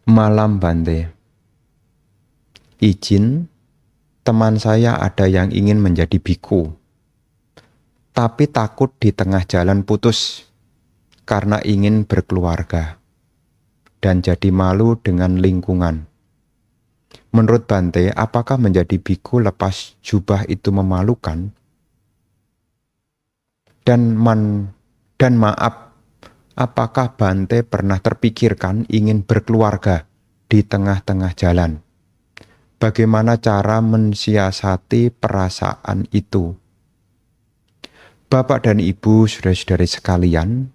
Malam Bante, izin teman saya ada yang ingin menjadi biku, tapi takut di tengah jalan putus karena ingin berkeluarga dan jadi malu dengan lingkungan. Menurut Bante, apakah menjadi biku lepas jubah itu memalukan? Dan maaf, apakah Bante pernah terpikirkan ingin berkeluarga di tengah-tengah jalan? Bagaimana cara mensiasati perasaan itu? Bapak dan Ibu, saudara-saudari sekalian,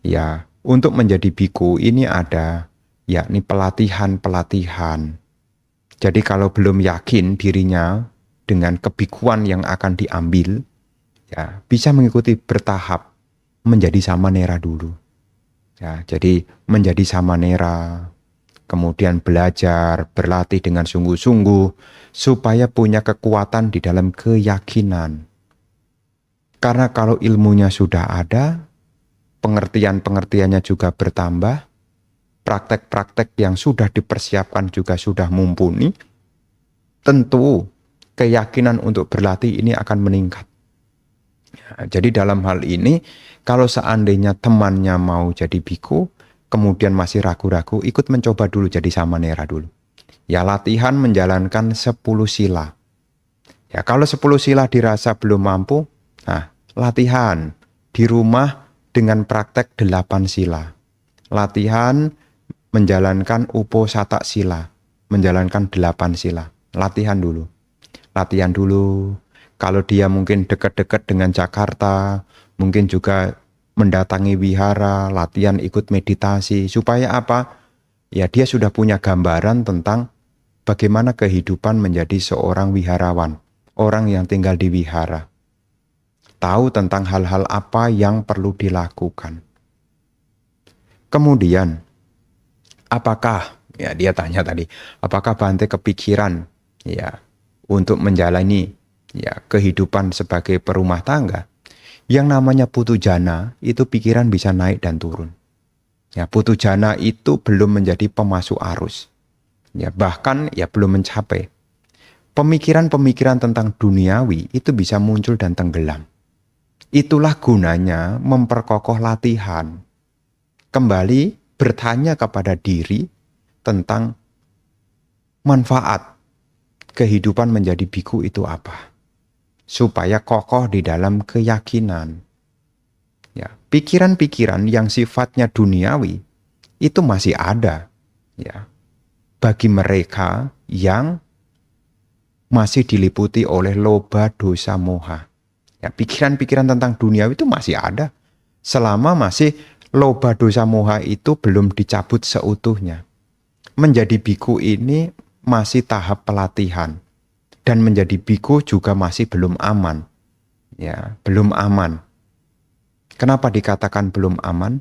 ya, untuk menjadi biku ini ada yakni pelatihan-pelatihan. Jadi kalau belum yakin dirinya dengan kebikuan yang akan diambil, ya, bisa mengikuti bertahap menjadi samanera dulu. Ya, jadi menjadi samanera, kemudian belajar, berlatih dengan sungguh-sungguh, supaya punya kekuatan di dalam keyakinan. Karena kalau ilmunya sudah ada, pengertian-pengertiannya juga bertambah, praktek-praktek yang sudah dipersiapkan juga sudah mumpuni, tentu keyakinan untuk berlatih ini akan meningkat. Ya, jadi dalam hal ini, kalau seandainya temannya mau jadi biku, kemudian masih ragu-ragu, ikut mencoba dulu jadi samanera dulu. Ya, latihan menjalankan 10 sila. Ya, kalau 10 sila dirasa belum mampu, nah, latihan di rumah dengan praktek 8 sila. Latihan menjalankan uposatha sila, menjalankan 8 sila. Latihan dulu. Latihan dulu. Kalau dia mungkin dekat-dekat dengan Jakarta, mungkin juga mendatangi wihara, latihan ikut meditasi, supaya apa? Ya, dia sudah punya gambaran tentang bagaimana kehidupan menjadi seorang wiharawan, orang yang tinggal di wihara. Tahu tentang hal-hal apa yang perlu dilakukan. Kemudian, apakah, ya dia tanya tadi, apakah Bante kepikiran ya untuk menjalani ya kehidupan sebagai perumah tangga? Yang namanya putu jana itu pikiran bisa naik dan turun. Ya, putu jana itu belum menjadi pemasuk arus. Ya, bahkan ya belum mencapai. Pemikiran-pemikiran tentang duniawi itu bisa muncul dan tenggelam. Itulah gunanya memperkokoh latihan. Kembali bertanya kepada diri tentang manfaat kehidupan menjadi biku itu apa. Supaya kokoh di dalam keyakinan. Ya, pikiran-pikiran yang sifatnya duniawi itu masih ada. Ya, bagi mereka yang masih diliputi oleh loba, dosa, moha. Ya, pikiran-pikiran tentang duniawi itu masih ada. Selama masih loba, dosa, moha itu belum dicabut seutuhnya. Menjadi biku ini masih tahap pelatihan. Dan menjadi biku juga masih belum aman. Ya, belum aman. Kenapa dikatakan belum aman?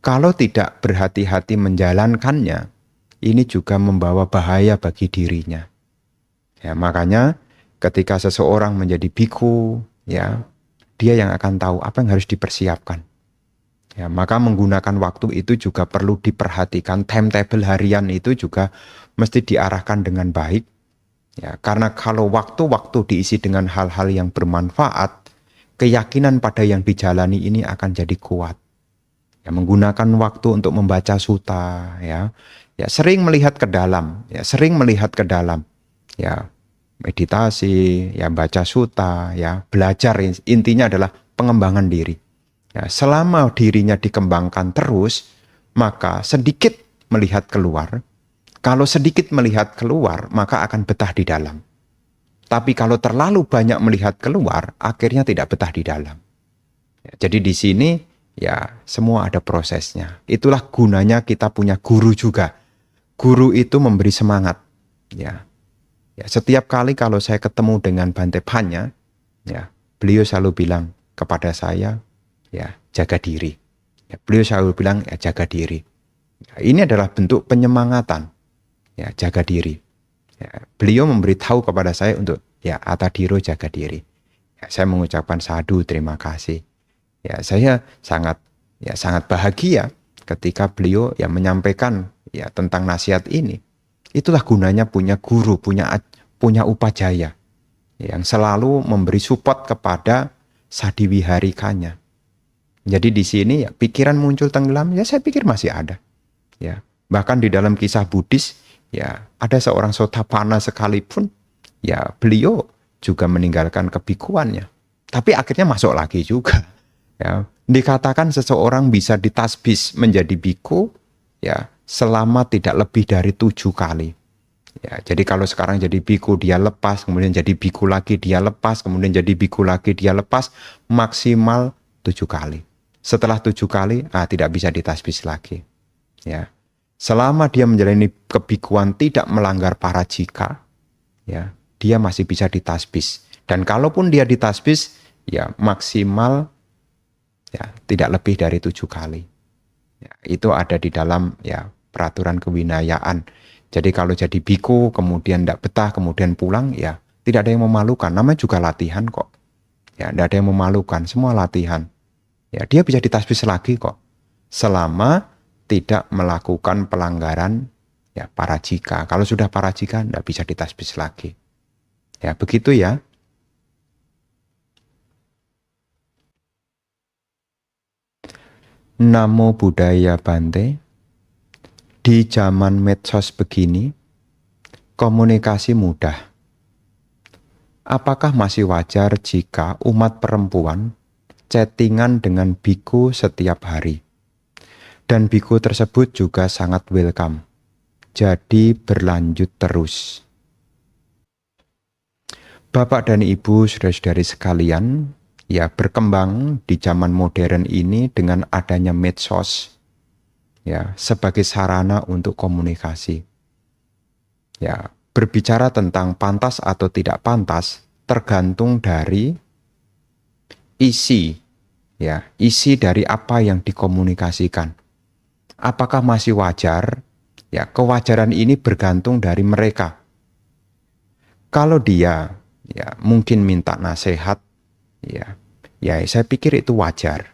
Kalau tidak berhati-hati menjalankannya, ini juga membawa bahaya bagi dirinya. Ya, makanya ketika seseorang menjadi biku, ya, dia yang akan tahu apa yang harus dipersiapkan. Ya, maka menggunakan waktu itu juga perlu diperhatikan. Timetable harian itu juga mesti diarahkan dengan baik. Ya, karena kalau waktu-waktu diisi dengan hal-hal yang bermanfaat, keyakinan pada yang dijalani ini akan jadi kuat. Ya, menggunakan waktu untuk membaca sutta, ya, ya sering melihat ke dalam, ya sering melihat ke dalam, ya meditasi, ya baca sutta, ya belajar. Intinya adalah pengembangan diri. Ya, selama dirinya dikembangkan terus, maka sedikit melihat keluar. Kalau sedikit melihat keluar, maka akan betah di dalam. Tapi kalau terlalu banyak melihat keluar, akhirnya tidak betah di dalam. Ya, jadi di sini, ya semua ada prosesnya. Itulah gunanya kita punya guru juga. Guru itu memberi semangat. Ya, ya setiap kali kalau saya ketemu dengan Bante Panya, ya beliau selalu bilang kepada saya, ya jaga diri. Ya, beliau selalu bilang, ya jaga diri. Ya, ini adalah bentuk penyemangatan. Ya, jaga diri. Ya, beliau memberitahu kepada saya untuk ya atadiro jaga diri. Ya, saya mengucapkan sadu terima kasih. Ya, saya sangat bahagia ketika beliau ya menyampaikan ya tentang nasihat ini. Itulah gunanya punya guru, punya upajaya yang selalu memberi support kepada sadiwiharikanya. Jadi di sini ya pikiran muncul tenggelam, ya saya pikir masih ada. Ya, bahkan di dalam kisah Buddhis ya ada seorang Sotapanna sekalipun ya beliau juga meninggalkan kebikuannya. Tapi akhirnya masuk lagi juga. Ya, dikatakan seseorang bisa ditasbih menjadi biku ya selama tidak lebih dari 7 kali. Ya, jadi kalau sekarang jadi biku dia lepas, kemudian jadi biku lagi dia lepas, kemudian jadi biku lagi dia lepas, maksimal 7 kali. Setelah 7 kali, tidak bisa ditasbih lagi. Ya, selama dia menjalani kebikuan tidak melanggar parajika, ya, dia masih bisa ditasbih. Dan kalaupun dia ditasbih, ya maksimal ya tidak lebih dari 7 kali. Ya, itu ada di dalam ya peraturan kewinayaan. Jadi kalau jadi biku, kemudian tidak betah, kemudian pulang, ya tidak ada yang memalukan. Namanya juga latihan kok. Ya, tidak ada yang memalukan, semua latihan. Ya, dia bisa ditasbih lagi kok. Selama tidak melakukan pelanggaran ya parajika. Kalau sudah parajika, tidak bisa ditasbih lagi. Ya, begitu ya. Namo Buddhaya Bante. Di zaman medsos begini, komunikasi mudah. Apakah masih wajar jika umat perempuan chattingan dengan biku setiap hari? Dan biku tersebut juga sangat welcome. Jadi berlanjut terus. Bapak dan Ibu, saudara-saudari sekalian, ya berkembang di zaman modern ini dengan adanya medsos. Ya, sebagai sarana untuk komunikasi. Ya, berbicara tentang pantas atau tidak pantas tergantung dari isi, ya, isi dari apa yang dikomunikasikan. Apakah masih wajar? Ya, kewajaran ini bergantung dari mereka. Kalau dia, ya, mungkin minta nasihat, ya, saya pikir itu wajar,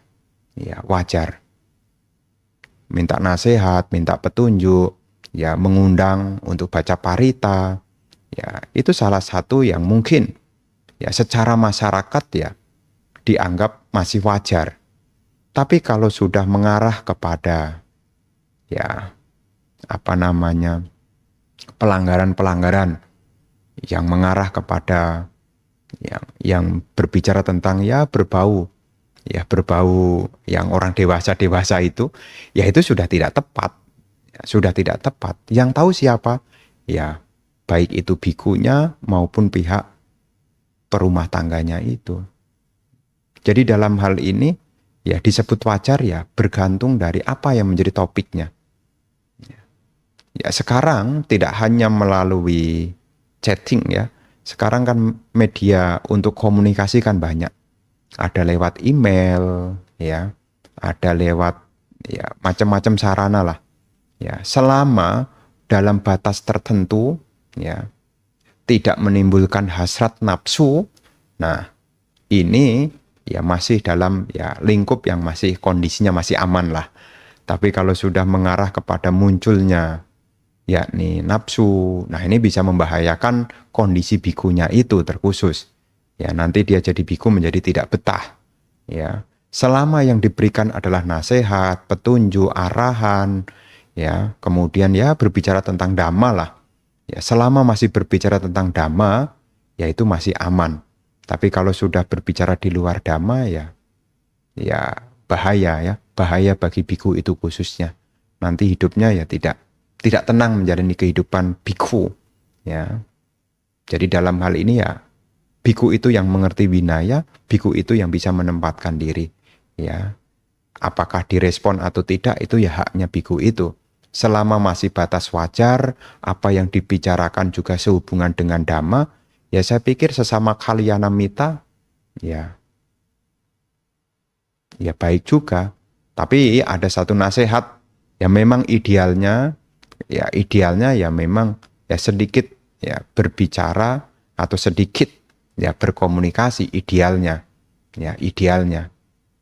ya, wajar. Minta nasihat, minta petunjuk, ya mengundang untuk baca parita, ya itu salah satu yang mungkin ya secara masyarakat ya dianggap masih wajar. Tapi kalau sudah mengarah kepada ya pelanggaran-pelanggaran yang mengarah kepada yang berbicara tentang ya berbau yang orang dewasa itu, ya itu sudah tidak tepat. Sudah tidak tepat. Yang tahu siapa? Ya, baik itu bikunya maupun pihak perumah tangganya itu. Jadi dalam hal ini, ya disebut wajar ya bergantung dari apa yang menjadi topiknya. Ya, sekarang tidak hanya melalui chatting ya. Sekarang kan media untuk komunikasi kan banyak. Ada lewat email, ya, ada lewat ya macam-macam sarana lah, ya. Selama dalam batas tertentu, ya, tidak menimbulkan hasrat nafsu, nah ini ya masih dalam ya lingkup yang masih kondisinya masih aman lah. Tapi kalau sudah mengarah kepada munculnya yakni nafsu, nah ini bisa membahayakan kondisi bikunya itu terkhusus. Ya, nanti dia jadi biku menjadi tidak betah. Ya, selama yang diberikan adalah nasihat, petunjuk, arahan, ya, kemudian ya berbicara tentang dhamma lah. Ya, selama masih berbicara tentang dhamma, ya itu masih aman. Tapi kalau sudah berbicara di luar dhamma ya bahaya bagi biku itu khususnya. Nanti hidupnya ya tidak tenang menjalani kehidupan biku. Ya, jadi dalam hal ini ya biku itu yang mengerti winaya, biku itu yang bisa menempatkan diri. Ya, apakah direspon atau tidak itu ya haknya biku itu. Selama masih batas wajar, apa yang dibicarakan juga sehubungan dengan dhamma, ya saya pikir sesama kalyana mita, ya baik juga. Tapi ada satu nasihat, ya memang idealnya ya memang ya sedikit ya berbicara atau sedikit ya berkomunikasi idealnya.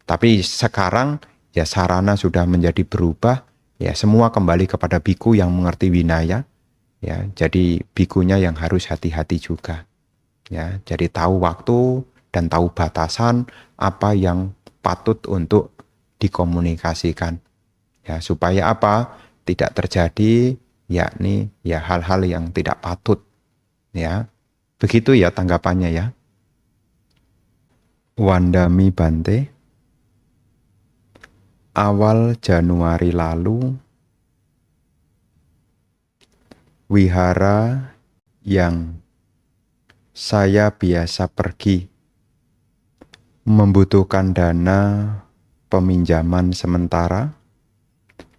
Tapi sekarang ya sarana sudah menjadi berubah, ya semua kembali kepada biku yang mengerti winaya, ya. Jadi bikunya yang harus hati-hati juga. Ya, jadi tahu waktu dan tahu batasan apa yang patut untuk dikomunikasikan. Ya, supaya apa? Tidak terjadi yakni ya hal-hal yang tidak patut. Ya. Begitu ya tanggapannya ya. Wandami Bante, awal Januari lalu, wihara yang saya biasa pergi membutuhkan dana peminjaman sementara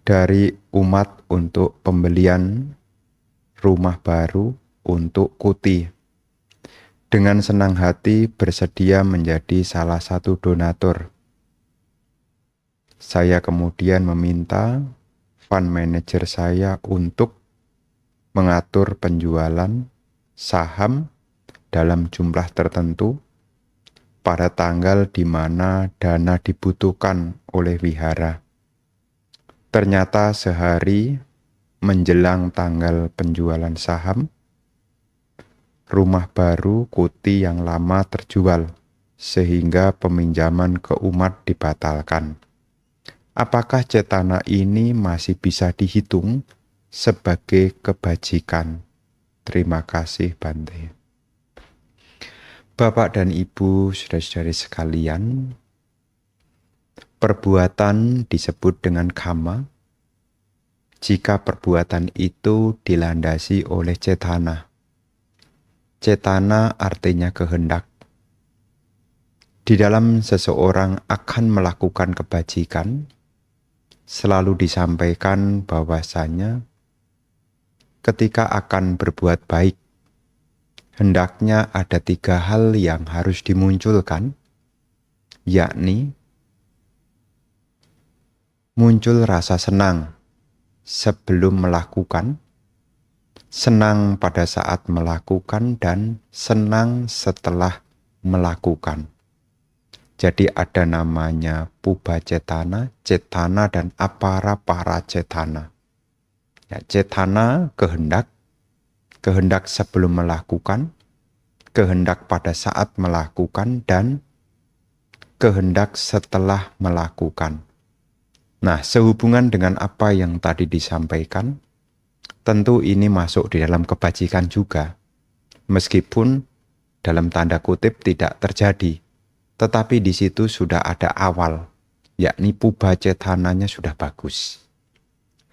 dari umat untuk pembelian rumah baru untuk Kuti. Dengan senang hati bersedia menjadi salah satu donatur. Saya kemudian meminta fund manager saya untuk mengatur penjualan saham dalam jumlah tertentu pada tanggal di mana dana dibutuhkan oleh wihara. Ternyata sehari menjelang tanggal penjualan saham, rumah baru Kuti yang lama terjual, sehingga peminjaman ke umat dibatalkan. Apakah cetana ini masih bisa dihitung sebagai kebajikan? Terima kasih Bante. Bapak dan Ibu, saudara-saudari sekalian, perbuatan disebut dengan kamma jika perbuatan itu dilandasi oleh cetana. Cetana artinya kehendak. Di dalam seseorang akan melakukan kebajikan, selalu disampaikan bahwasanya ketika akan berbuat baik, hendaknya ada 3 hal yang harus dimunculkan, yakni muncul rasa senang sebelum melakukan, senang pada saat melakukan, dan senang setelah melakukan. Jadi ada namanya puba cetana, cetana, dan apara para cetana. Ya, cetana kehendak, kehendak sebelum melakukan, kehendak pada saat melakukan, dan kehendak setelah melakukan. Nah, sehubungan dengan apa yang tadi disampaikan, tentu ini masuk di dalam kebajikan juga, meskipun dalam tanda kutip tidak terjadi, tetapi di situ sudah ada awal, yakni puba cetananya sudah bagus.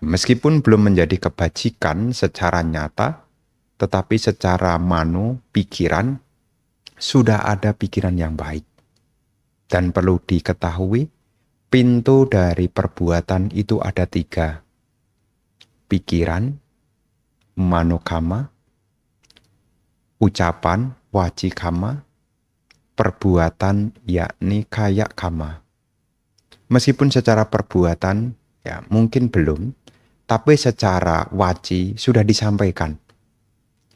Meskipun belum menjadi kebajikan secara nyata, tetapi secara mano, pikiran, sudah ada pikiran yang baik. Dan perlu diketahui, pintu dari perbuatan itu ada 3. Pikiran, manokama, ucapan, wajikama, perbuatan, yakni kayak kama. Meskipun secara perbuatan, ya mungkin belum, tapi secara waji sudah disampaikan.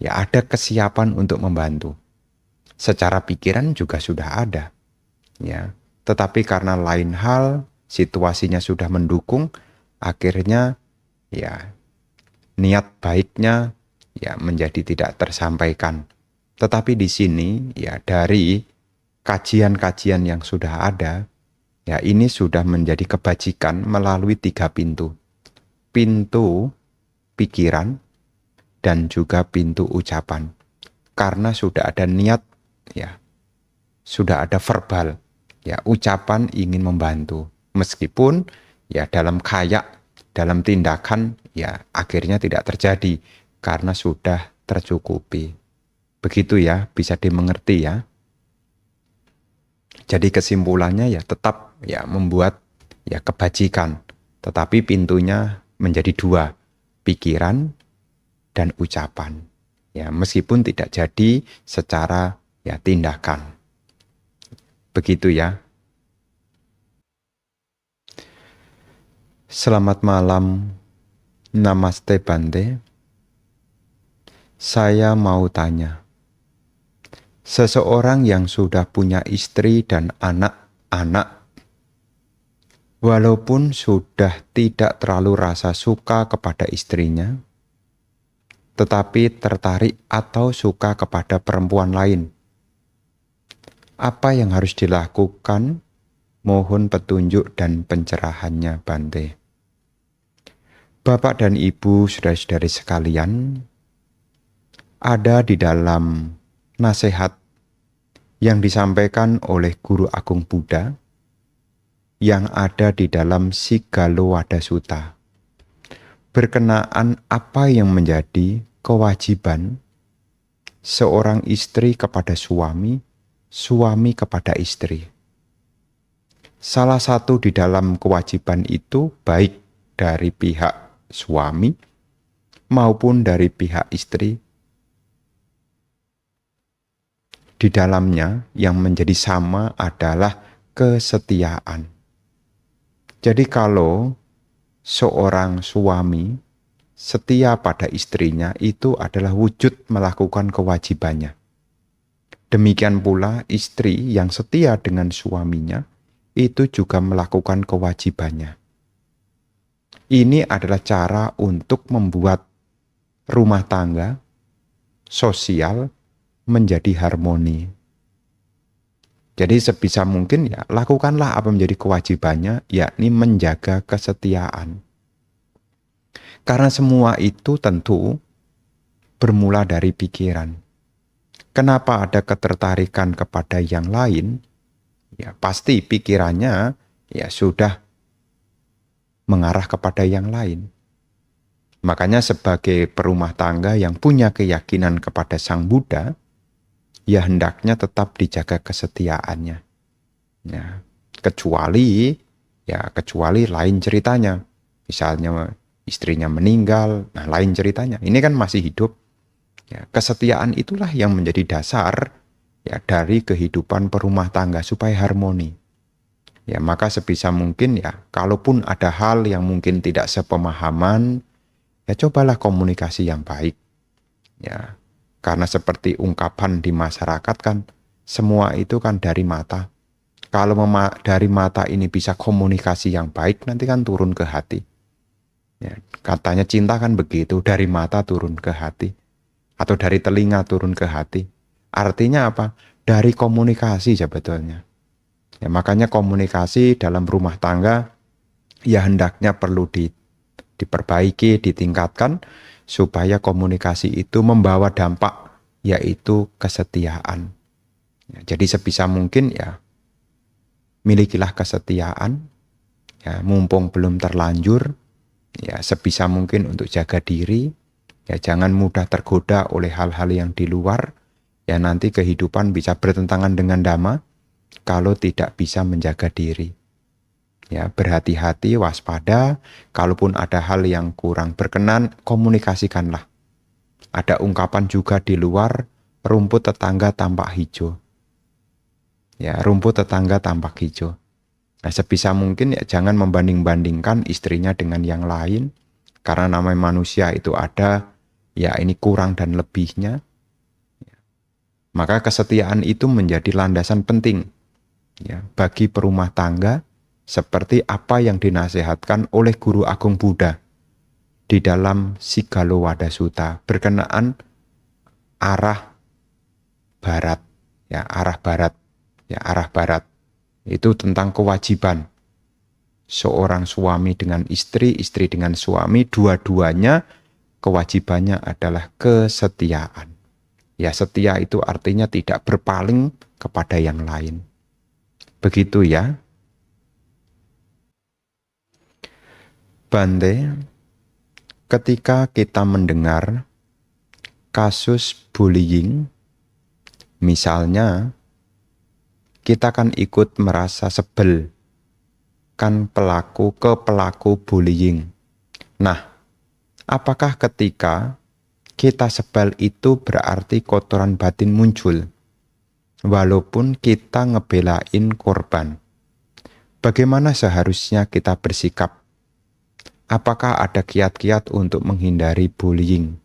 Ya ada kesiapan untuk membantu. Secara pikiran juga sudah ada. Ya, tetapi karena lain hal, situasinya sudah mendukung, akhirnya ya niat baiknya ya menjadi tidak tersampaikan. Tetapi di sini ya dari kajian-kajian yang sudah ada, ya ini sudah menjadi kebajikan melalui 3 pintu. Pintu pikiran dan juga pintu ucapan. Karena sudah ada niat, ya sudah ada verbal, ya ucapan ingin membantu. Meskipun ya dalam kayak, dalam tindakan, ya akhirnya tidak terjadi karena sudah tercukupi. Begitu ya, bisa dimengerti ya. Jadi kesimpulannya ya tetap ya membuat ya kebajikan, tetapi pintunya menjadi 2, pikiran dan ucapan. Ya, meskipun tidak jadi secara ya tindakan. Begitu ya. Selamat malam. Namaste Bante. Saya mau tanya. Seseorang yang sudah punya istri dan anak-anak, Walaupun sudah tidak terlalu rasa suka kepada istrinya, tetapi tertarik atau suka kepada perempuan lain. Apa yang harus dilakukan? Mohon petunjuk dan pencerahannya, Bante. Bapak dan Ibu, saudara-saudari sekalian, ada di dalam nasihat yang disampaikan oleh Guru Agung Buddha yang ada di dalam Sigalo-Wada Sutta berkenaan apa yang menjadi kewajiban seorang istri kepada suami, suami kepada istri. Salah satu di dalam kewajiban itu baik dari pihak suami maupun dari pihak istri. Di dalamnya yang menjadi sama adalah kesetiaan. Jadi kalau seorang suami setia pada istrinya, itu adalah wujud melakukan kewajibannya. Demikian pula istri yang setia dengan suaminya, itu juga melakukan kewajibannya. Ini adalah cara untuk membuat rumah tangga, sosial, menjadi harmoni. Jadi sebisa mungkin ya lakukanlah apa menjadi kewajibannya, yakni menjaga kesetiaan. Karena semua itu tentu bermula dari pikiran. Kenapa ada ketertarikan kepada yang lain? Ya pasti pikirannya ya sudah mengarah kepada yang lain. Makanya sebagai perumah tangga yang punya keyakinan kepada Sang Buddha, ya hendaknya tetap dijaga kesetiaannya. Ya, kecuali lain ceritanya. Misalnya istrinya meninggal, nah lain ceritanya. Ini kan masih hidup. Ya, kesetiaan itulah yang menjadi dasar ya dari kehidupan perumah tangga supaya harmoni. Ya, maka sebisa mungkin ya, kalaupun ada hal yang mungkin tidak sepemahaman, ya cobalah komunikasi yang baik. Ya, karena seperti ungkapan di masyarakat kan, semua itu kan dari mata. Kalau dari mata ini bisa komunikasi yang baik, nanti kan turun ke hati. Ya, katanya cinta kan begitu, dari mata turun ke hati. Atau dari telinga turun ke hati. Artinya apa? Dari komunikasi sebetulnya. Ya, makanya komunikasi dalam rumah tangga, ya hendaknya perlu diperbaiki, ditingkatkan, supaya komunikasi itu membawa dampak, yaitu kesetiaan. Ya, jadi sebisa mungkin ya, milikilah kesetiaan, ya, mumpung belum terlanjur, ya sebisa mungkin untuk jaga diri, ya jangan mudah tergoda oleh hal-hal yang di luar, ya nanti kehidupan bisa bertentangan dengan dhamma, kalau tidak bisa menjaga diri. Ya, berhati-hati, waspada, kalaupun ada hal yang kurang berkenan, komunikasikanlah. Ada ungkapan juga di luar, rumput tetangga tampak hijau. Ya, rumput tetangga tampak hijau. Nah, sebisa mungkin ya jangan membanding-bandingkan istrinya dengan yang lain, karena namanya manusia itu ada, ya ini kurang dan lebihnya. Maka kesetiaan itu menjadi landasan penting ya, bagi perumah tangga, seperti apa yang dinasihatkan oleh Guru Agung Buddha di dalam Sigalo-Wada Sutta berkenaan arah barat, ya arah barat, ya arah barat. Itu tentang kewajiban seorang suami dengan istri, istri dengan suami, dua-duanya kewajibannya adalah kesetiaan. Ya setia itu artinya tidak berpaling kepada yang lain. Begitu ya. Bante, ketika kita mendengar kasus bullying, misalnya kita kan ikut merasa sebel kan pelaku ke pelaku bullying. Nah, apakah ketika kita sebel itu berarti kotoran batin muncul, walaupun kita ngebelain korban? Bagaimana seharusnya kita bersikap? Apakah ada kiat-kiat untuk menghindari bullying?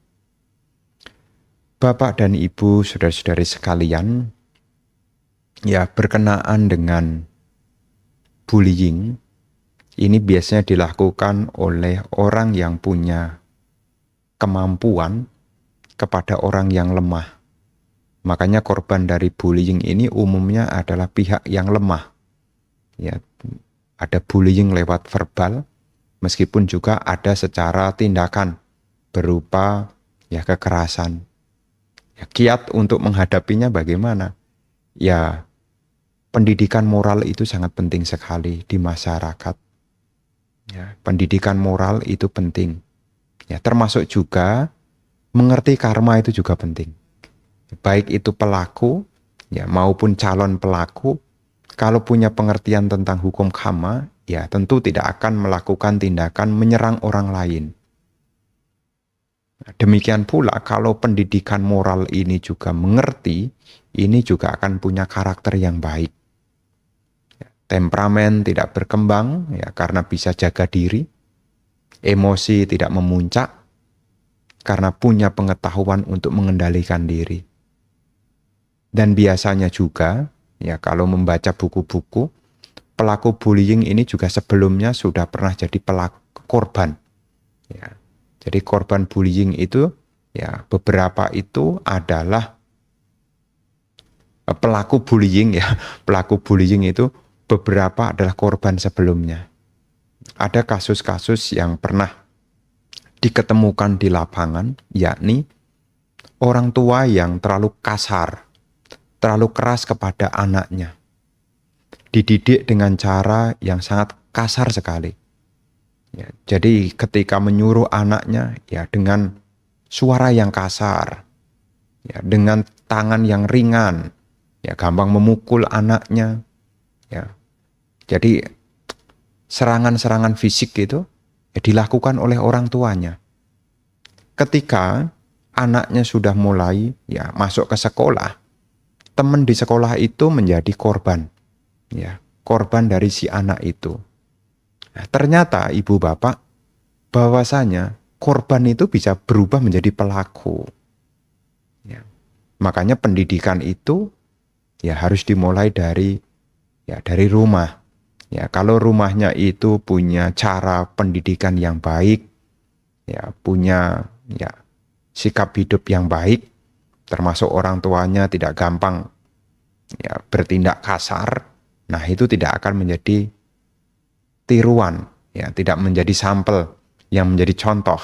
Bapak dan Ibu, saudara-saudari sekalian, ya berkenaan dengan bullying, Ini biasanya dilakukan oleh orang yang punya kemampuan kepada orang yang lemah. Makanya korban dari bullying ini umumnya adalah pihak yang lemah. Ya, ada bullying lewat verbal, meskipun juga ada secara tindakan berupa ya kekerasan. Ya, kiat untuk menghadapinya bagaimana? Ya, pendidikan moral itu sangat penting sekali di masyarakat. Ya, pendidikan moral itu penting. Ya, termasuk juga mengerti karma itu juga penting. Baik itu pelaku ya maupun calon pelaku, kalau punya pengertian tentang hukum karma, ya tentu tidak akan melakukan tindakan menyerang orang lain. Demikian pula kalau pendidikan moral ini juga mengerti, ini juga akan punya karakter yang baik. Temperamen tidak berkembang ya karena bisa jaga diri, emosi tidak memuncak karena punya pengetahuan untuk mengendalikan diri. Dan biasanya juga ya kalau membaca buku-buku, pelaku bullying ini juga sebelumnya sudah pernah jadi korban. Ya. Jadi korban bullying itu ya beberapa itu adalah pelaku bullying ya. Pelaku bullying itu beberapa adalah korban sebelumnya. Ada kasus-kasus yang pernah diketemukan di lapangan, yakni orang tua yang terlalu kasar, terlalu keras kepada anaknya. Dididik dengan cara yang sangat kasar sekali. Ya, jadi ketika menyuruh anaknya ya dengan suara yang kasar, ya dengan tangan yang ringan, ya gampang memukul anaknya. Ya. Jadi serangan-serangan fisik itu ya, dilakukan oleh orang tuanya. Ketika anaknya sudah mulai ya masuk ke sekolah, teman di sekolah itu menjadi korban. Ya, korban dari si anak itu. Nah, ternyata ibu bapak bahwasanya korban itu bisa berubah menjadi pelaku. Ya. Makanya pendidikan itu ya harus dimulai dari rumah. Ya, kalau rumahnya itu punya cara pendidikan yang baik, ya punya ya sikap hidup yang baik, termasuk orang tuanya tidak gampang ya bertindak kasar, nah itu tidak akan menjadi tiruan, ya tidak menjadi sampel yang menjadi contoh.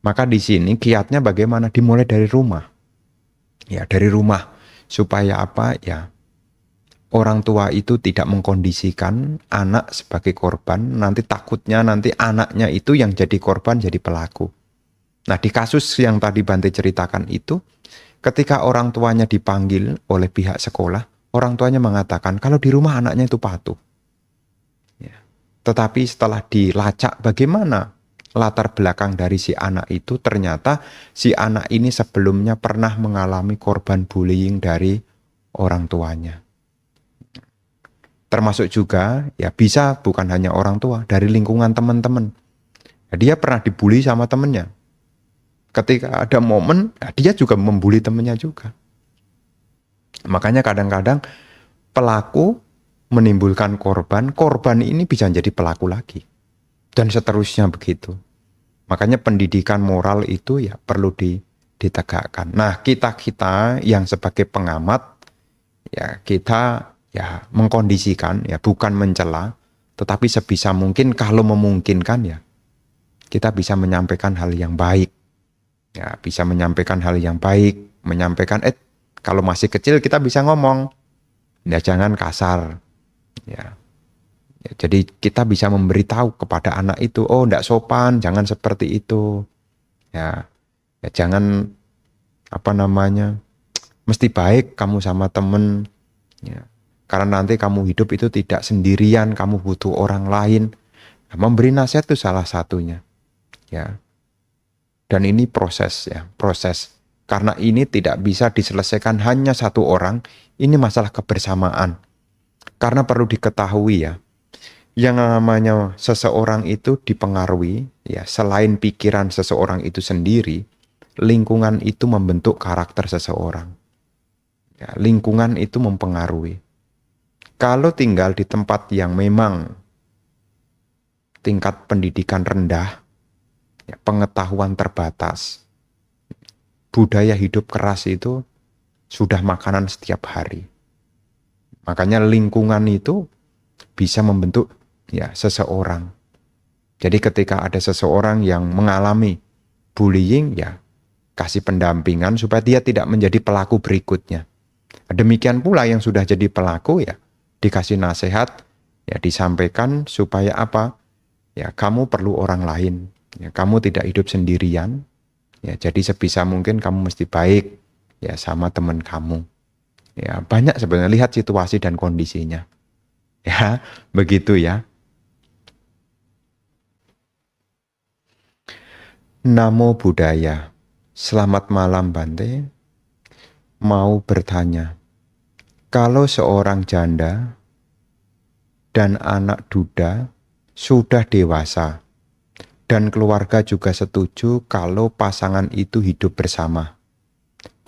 Maka di sini kiatnya bagaimana? Dimulai dari rumah. Ya, dari rumah supaya apa? Ya, orang tua itu tidak mengkondisikan anak sebagai korban, nanti takutnya nanti anaknya itu yang jadi korban, jadi pelaku. Nah, di kasus yang tadi Bante ceritakan itu, ketika orang tuanya dipanggil oleh pihak sekolah, orang tuanya mengatakan kalau di rumah anaknya itu patuh. Ya. Tetapi setelah dilacak bagaimana latar belakang dari si anak itu, ternyata si anak ini sebelumnya pernah mengalami korban bullying dari orang tuanya. Termasuk juga ya bisa bukan hanya orang tua, dari lingkungan teman-teman. Ya, dia pernah dibully sama temannya. Ketika ada momen, ya dia juga membuli temannya juga. Makanya kadang-kadang pelaku menimbulkan korban, korban ini bisa jadi pelaku lagi. Dan seterusnya begitu. Makanya pendidikan moral itu ya perlu ditegakkan. Nah, kita yang sebagai pengamat, ya kita ya mengkondisikan, ya bukan mencela, tetapi sebisa mungkin kalau memungkinkan ya, kita bisa menyampaikan hal yang baik. Ya, bisa menyampaikan hal yang baik, menyampaikan kalau masih kecil kita bisa ngomong. Ya jangan kasar. Ya. Ya, jadi kita bisa memberitahu kepada anak itu, oh enggak sopan, jangan seperti itu. Ya, ya jangan apa namanya? Mesti baik kamu sama temen. Ya. Karena nanti kamu hidup itu tidak sendirian, kamu butuh orang lain. Nah, memberi nasihat itu salah satunya. Ya. Dan ini proses ya, proses. Karena ini tidak bisa diselesaikan hanya satu orang, ini masalah kebersamaan. Karena perlu diketahui ya, yang namanya seseorang itu dipengaruhi, ya selain pikiran seseorang itu sendiri, lingkungan itu membentuk karakter seseorang. Ya, lingkungan itu mempengaruhi. Kalau tinggal di tempat yang memang tingkat pendidikan rendah, ya, pengetahuan terbatas, budaya hidup keras itu sudah makanan setiap hari. Makanya lingkungan itu bisa membentuk ya seseorang. Jadi ketika ada seseorang yang mengalami bullying, ya kasih pendampingan supaya dia tidak menjadi pelaku berikutnya. Demikian pula yang sudah jadi pelaku, ya dikasih nasihat, ya disampaikan supaya apa? Ya kamu perlu orang lain. Ya, kamu tidak hidup sendirian. Ya jadi sebisa mungkin kamu mesti baik ya sama teman kamu. Ya banyak sebenarnya, lihat situasi dan kondisinya. Ya begitu ya. Namo Buddhaya. Selamat malam Bante. Mau bertanya, kalau seorang janda dan anak duda sudah dewasa dan keluarga juga setuju kalau pasangan itu hidup bersama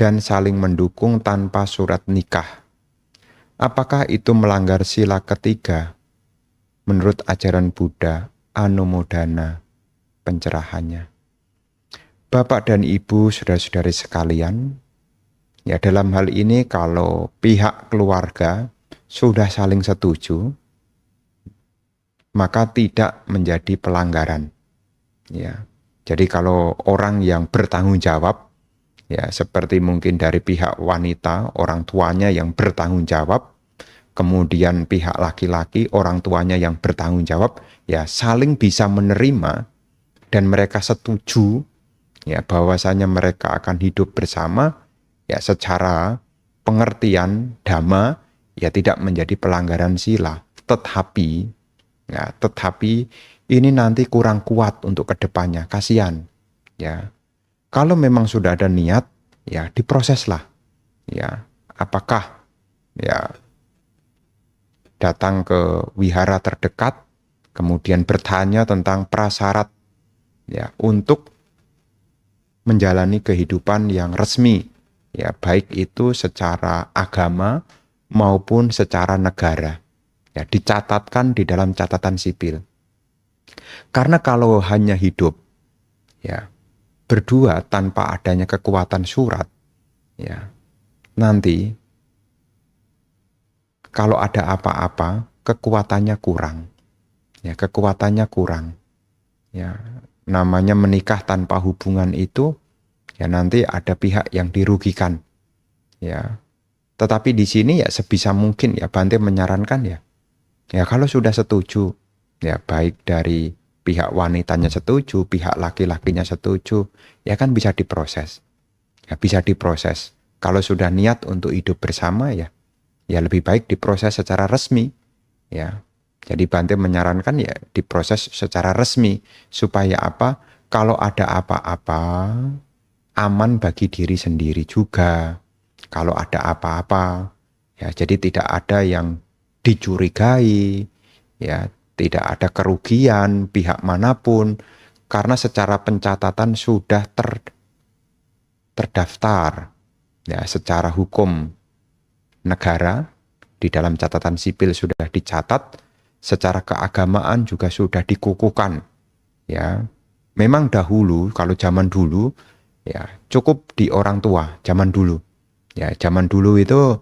dan saling mendukung tanpa surat nikah, apakah itu melanggar sila ketiga menurut ajaran Buddha Anumodana pencerahannya? Bapak dan Ibu, saudara-saudari sekalian, ya dalam hal ini kalau pihak keluarga sudah saling setuju, maka tidak menjadi pelanggaran. Ya, jadi kalau orang yang bertanggung jawab, ya seperti mungkin dari pihak wanita, orang tuanya yang bertanggung jawab, kemudian pihak laki-laki, orang tuanya yang bertanggung jawab, ya saling bisa menerima dan mereka setuju, ya bahwasanya mereka akan hidup bersama, ya secara pengertian dhamma, ya tidak menjadi pelanggaran sila. Tetapi ini nanti kurang kuat untuk kedepannya, kasihan. Ya, kalau memang sudah ada niat, ya diproseslah. Ya, apakah ya datang ke wihara terdekat, kemudian bertanya tentang prasyarat ya untuk menjalani kehidupan yang resmi, ya baik itu secara agama maupun secara negara, ya dicatatkan di dalam catatan sipil. Karena kalau hanya hidup ya berdua tanpa adanya kekuatan surat, ya nanti kalau ada apa-apa kekuatannya kurang, ya kekuatannya kurang, ya namanya menikah tanpa hubungan itu, ya nanti ada pihak yang dirugikan, ya. Tetapi di sini ya sebisa mungkin ya Bante menyarankan ya kalau sudah setuju, ya baik dari pihak wanitanya setuju, pihak laki-lakinya setuju, ya kan bisa diproses, ya bisa diproses. Kalau sudah niat untuk hidup bersama ya lebih baik diproses secara resmi, ya. Jadi Bante menyarankan ya diproses secara resmi supaya apa? Kalau ada apa-apa aman bagi diri sendiri juga. Kalau ada apa-apa ya jadi tidak ada yang dicurigai, ya tidak ada kerugian pihak manapun karena secara pencatatan sudah terdaftar ya secara hukum negara di dalam catatan sipil sudah dicatat. Secara keagamaan juga sudah dikukuhkan, ya. Memang dahulu, kalau zaman dulu, ya cukup di orang tua, zaman dulu. Ya, zaman dulu itu,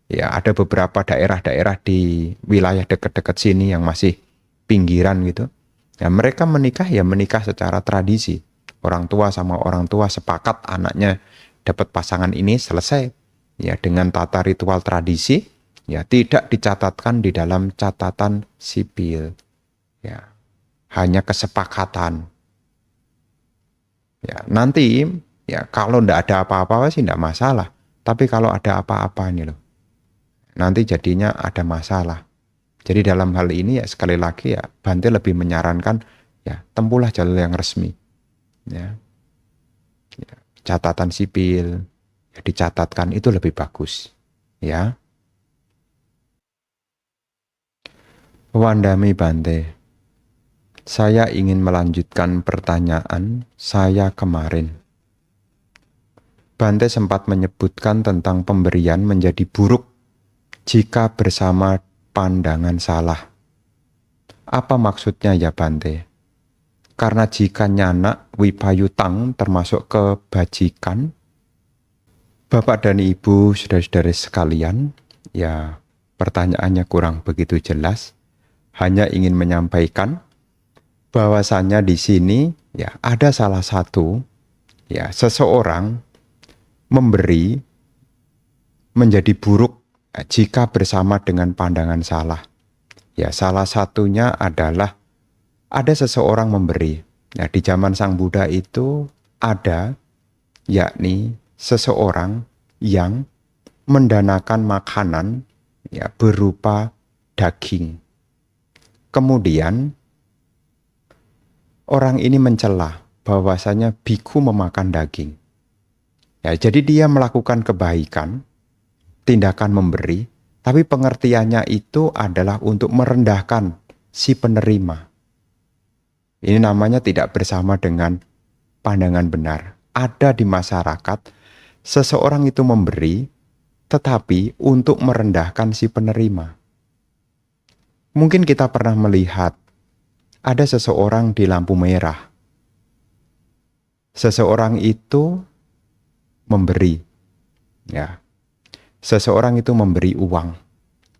ya ada beberapa daerah-daerah di wilayah dekat-dekat sini yang masih pinggiran gitu. Ya, mereka menikah, ya menikah secara tradisi. Orang tua sama orang tua sepakat anaknya dapat pasangan ini selesai. Ya, dengan tata ritual tradisi, ya tidak dicatatkan di dalam catatan sipil, ya hanya kesepakatan. Ya nanti ya kalau tidak ada apa-apa sih tidak masalah, tapi kalau ada apa-apa ini loh, nanti jadinya ada masalah. Jadi dalam hal ini ya sekali lagi ya Bante lebih menyarankan ya tempuhlah jalur yang resmi, ya, ya catatan sipil ya, dicatatkan itu lebih bagus, ya. Wandami Bante, saya ingin melanjutkan pertanyaan saya kemarin. Bante sempat menyebutkan tentang pemberian menjadi buruk jika bersama pandangan salah. Apa maksudnya ya Bante? Karena jika nyana wipayutang termasuk kebajikan, Bapak dan Ibu, saudara-saudara sekalian, ya pertanyaannya kurang begitu jelas. Hanya ingin menyampaikan bahwasannya di sini ya ada salah satu ya seseorang memberi menjadi buruk jika bersama dengan pandangan salah. Ya salah satunya adalah ada seseorang memberi. Nah di zaman Sang Buddha itu ada yakni seseorang yang mendanakan makanan ya berupa daging. Kemudian orang ini mencela bahwasanya biku memakan daging. Ya, jadi dia melakukan kebaikan, tindakan memberi, tapi pengertiannya itu adalah untuk merendahkan si penerima. Ini namanya tidak bersama dengan pandangan benar. Ada di masyarakat, seseorang itu memberi, tetapi untuk merendahkan si penerima. Mungkin kita pernah melihat, ada seseorang di lampu merah. Seseorang itu memberi. Ya. Seseorang itu memberi uang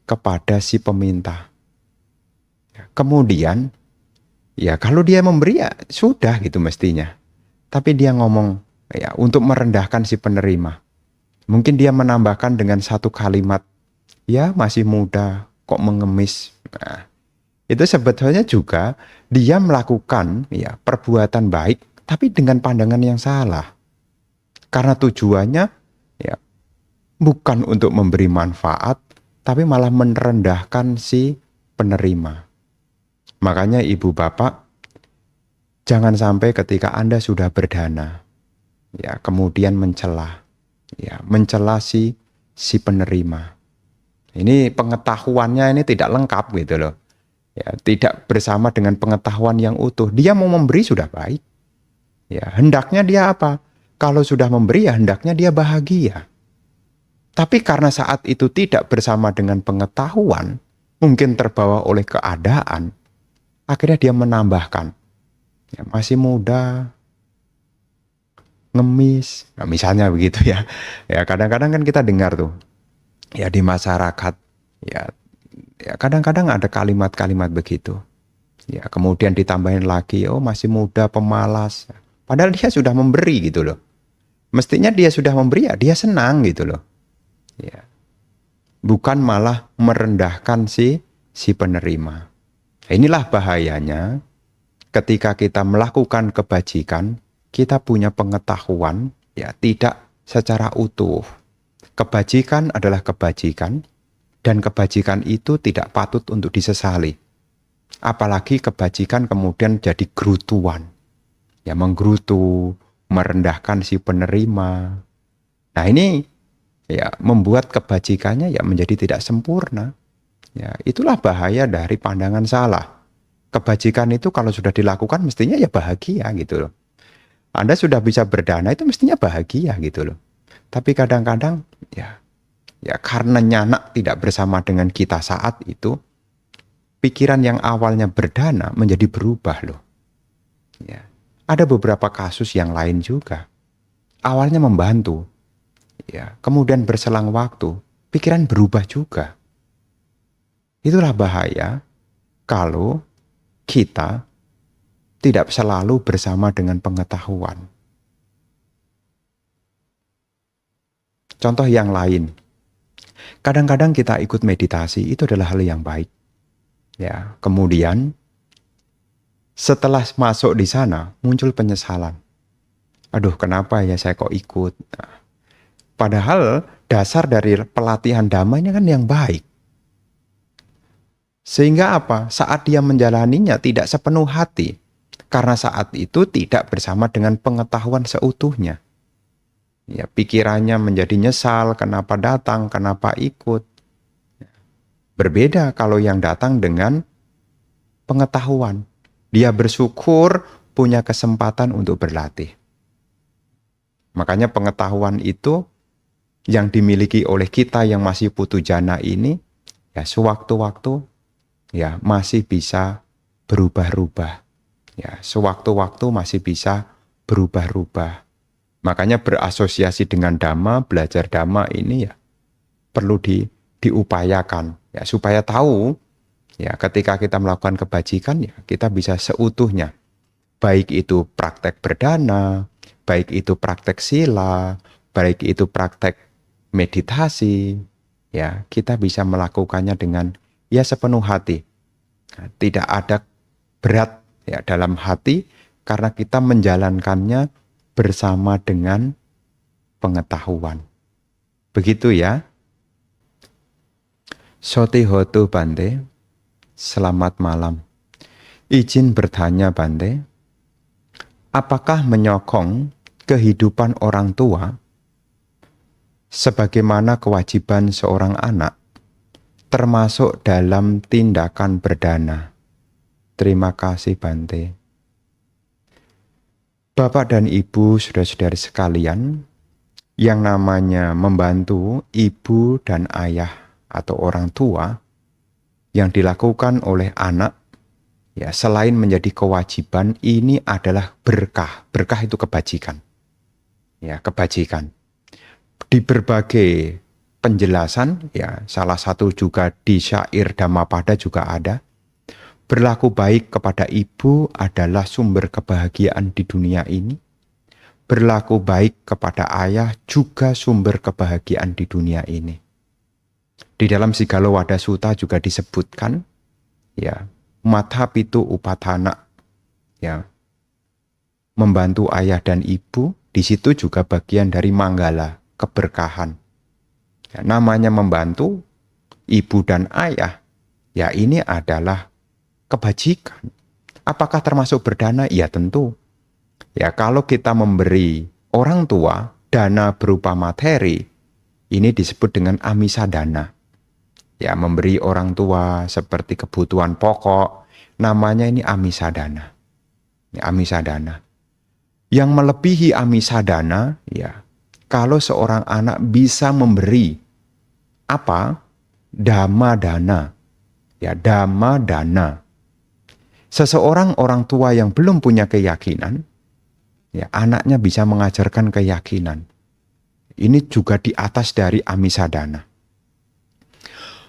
kepada si peminta. Kemudian, ya kalau dia memberi ya sudah gitu mestinya. Tapi dia ngomong ya untuk merendahkan si penerima. Mungkin dia menambahkan dengan satu kalimat, ya masih muda kok mengemis. Nah, itu sebetulnya juga dia melakukan ya perbuatan baik tapi dengan pandangan yang salah. Karena tujuannya ya bukan untuk memberi manfaat tapi malah merendahkan si penerima. Makanya ibu bapak, jangan sampai ketika Anda sudah berdana, ya kemudian mencela si penerima. Ini pengetahuannya ini tidak lengkap gitu loh. Ya, tidak bersama dengan pengetahuan yang utuh. Dia mau memberi sudah baik. Ya, hendaknya dia apa? Kalau sudah memberi ya hendaknya dia bahagia. Tapi karena saat itu tidak bersama dengan pengetahuan, mungkin terbawa oleh keadaan, akhirnya dia menambahkan. Ya, masih muda, ngemis, nah, misalnya begitu ya. Ya kadang-kadang kan kita dengar tuh, ya di masyarakat, ya kadang-kadang ada kalimat-kalimat begitu. Ya kemudian ditambahin lagi, oh masih muda, pemalas. Padahal dia sudah memberi gitu loh. Mestinya dia sudah memberi ya dia senang gitu loh. Ya, bukan malah merendahkan si penerima. Inilah bahayanya ketika kita melakukan kebajikan, kita punya pengetahuan ya tidak secara utuh. Kebajikan adalah kebajikan dan kebajikan itu tidak patut untuk disesali. Apalagi kebajikan kemudian jadi gerutuan. Ya menggerutu, merendahkan si penerima. Nah, ini ya membuat kebajikannya ya menjadi tidak sempurna. Ya, itulah bahaya dari pandangan salah. Kebajikan itu kalau sudah dilakukan mestinya ya bahagia gitu loh. Anda sudah bisa berdana itu mestinya bahagia gitu loh. Tapi kadang-kadang ya karena nyanak tidak bersama dengan kita saat itu, pikiran yang awalnya berdana menjadi berubah loh. Ya. Ada beberapa kasus yang lain juga. Awalnya membantu. Ya, kemudian berselang waktu, pikiran berubah juga. Itulah bahaya kalau kita tidak selalu bersama dengan pengetahuan. Contoh yang lain, kadang-kadang kita ikut meditasi itu adalah hal yang baik. Ya, kemudian setelah masuk di sana muncul penyesalan. Aduh, kenapa ya saya kok ikut? Nah, padahal dasar dari pelatihan Dhamma ini kan yang baik. Sehingga apa? Saat dia menjalaninya tidak sepenuh hati. Karena saat itu tidak bersama dengan pengetahuan seutuhnya. Ya, pikirannya menjadi nyesal, kenapa datang, kenapa ikut. Berbeda kalau yang datang dengan pengetahuan. Dia bersyukur punya kesempatan untuk berlatih. Makanya pengetahuan itu yang dimiliki oleh kita yang masih putu jana ini, ya sewaktu-waktu ya masih bisa berubah-ubah. Ya, sewaktu-waktu masih bisa berubah-ubah. Makanya berasosiasi dengan dhamma, belajar dhamma ini ya perlu diupayakan ya supaya tahu ya ketika kita melakukan kebajikan ya kita bisa seutuhnya. Baik itu praktek berdana, baik itu praktek sila, baik itu praktek meditasi, ya kita bisa melakukannya dengan ya sepenuh hati. Nah, tidak ada berat ya dalam hati karena kita menjalankannya bersama dengan pengetahuan. Begitu ya. Soti hotu Bante, selamat malam. Izin bertanya Bante, apakah menyokong kehidupan orang tua sebagaimana kewajiban seorang anak, termasuk dalam tindakan berdana? Terima kasih Bante. Bapak dan Ibu, saudara-saudari sekalian, yang namanya membantu ibu dan ayah atau orang tua yang dilakukan oleh anak, ya selain menjadi kewajiban, ini adalah berkah. Berkah itu kebajikan. Ya, kebajikan. Di berbagai penjelasan, ya salah satu juga di syair Dhammapada juga ada. Berlaku baik kepada ibu adalah sumber kebahagiaan di dunia ini. Berlaku baik kepada ayah juga sumber kebahagiaan di dunia ini. Di dalam Sigalowada Sutta juga disebutkan, ya, Matha Pitu Upatana, ya, membantu ayah dan ibu, di situ juga bagian dari manggala, keberkahan. Ya, namanya membantu ibu dan ayah, ya ini adalah kebajikan. Apakah termasuk berdana? Ya tentu. Ya kalau kita memberi orang tua dana berupa materi, ini disebut dengan amisadana. Ya memberi orang tua seperti kebutuhan pokok, namanya ini amisadana. Ya, amisadana. Yang melebihi amisadana, ya kalau seorang anak bisa memberi apa? Dhamma dana. Ya dhamma dana. Seseorang orang tua yang belum punya keyakinan, ya anaknya bisa mengajarkan keyakinan. Ini juga di atas dari amisadana.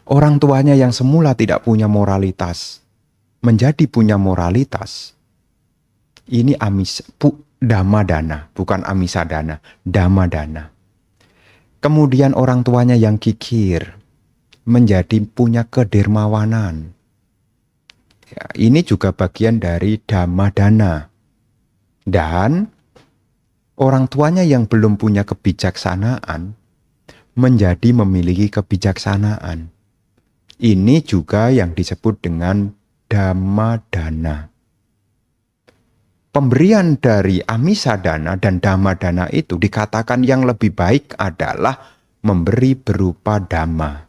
Orang tuanya yang semula tidak punya moralitas, menjadi punya moralitas. Ini dhamma dana, bukan amisadana, dhamma dana. Kemudian orang tuanya yang kikir, menjadi punya kedermawanan. Ya, ini juga bagian dari dhamma dana. Dan orang tuanya yang belum punya kebijaksanaan menjadi memiliki kebijaksanaan. Ini juga yang disebut dengan dhamma dana. Pemberian dari amisadana dan dhamma dana itu dikatakan yang lebih baik adalah memberi berupa dhamma.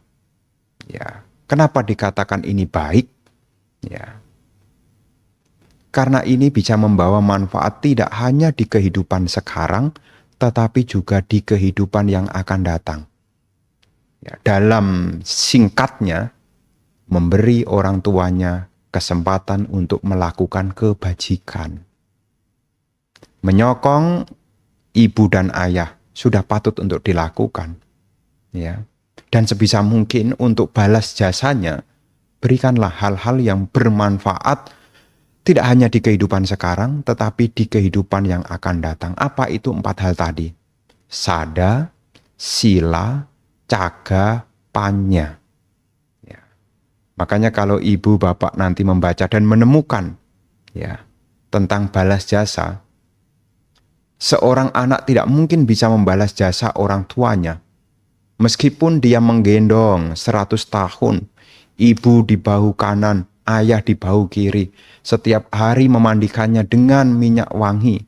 Ya, kenapa dikatakan ini baik? Ya, karena ini bisa membawa manfaat tidak hanya di kehidupan sekarang, tetapi juga di kehidupan yang akan datang. Ya, dalam singkatnya, memberi orang tuanya kesempatan untuk melakukan kebajikan. Menyokong ibu dan ayah sudah patut untuk dilakukan. Ya. Dan sebisa mungkin untuk balas jasanya, berikanlah hal-hal yang bermanfaat tidak hanya di kehidupan sekarang, tetapi di kehidupan yang akan datang. Apa itu 4 hal tadi? Sada, sila, caga, panya. Ya. Makanya kalau ibu bapak nanti membaca dan menemukan ya tentang balas jasa, seorang anak tidak mungkin bisa membalas jasa orang tuanya. Meskipun dia menggendong 100 tahun, ibu di bahu kanan, ayah di bahu kiri, setiap hari memandikannya dengan minyak wangi,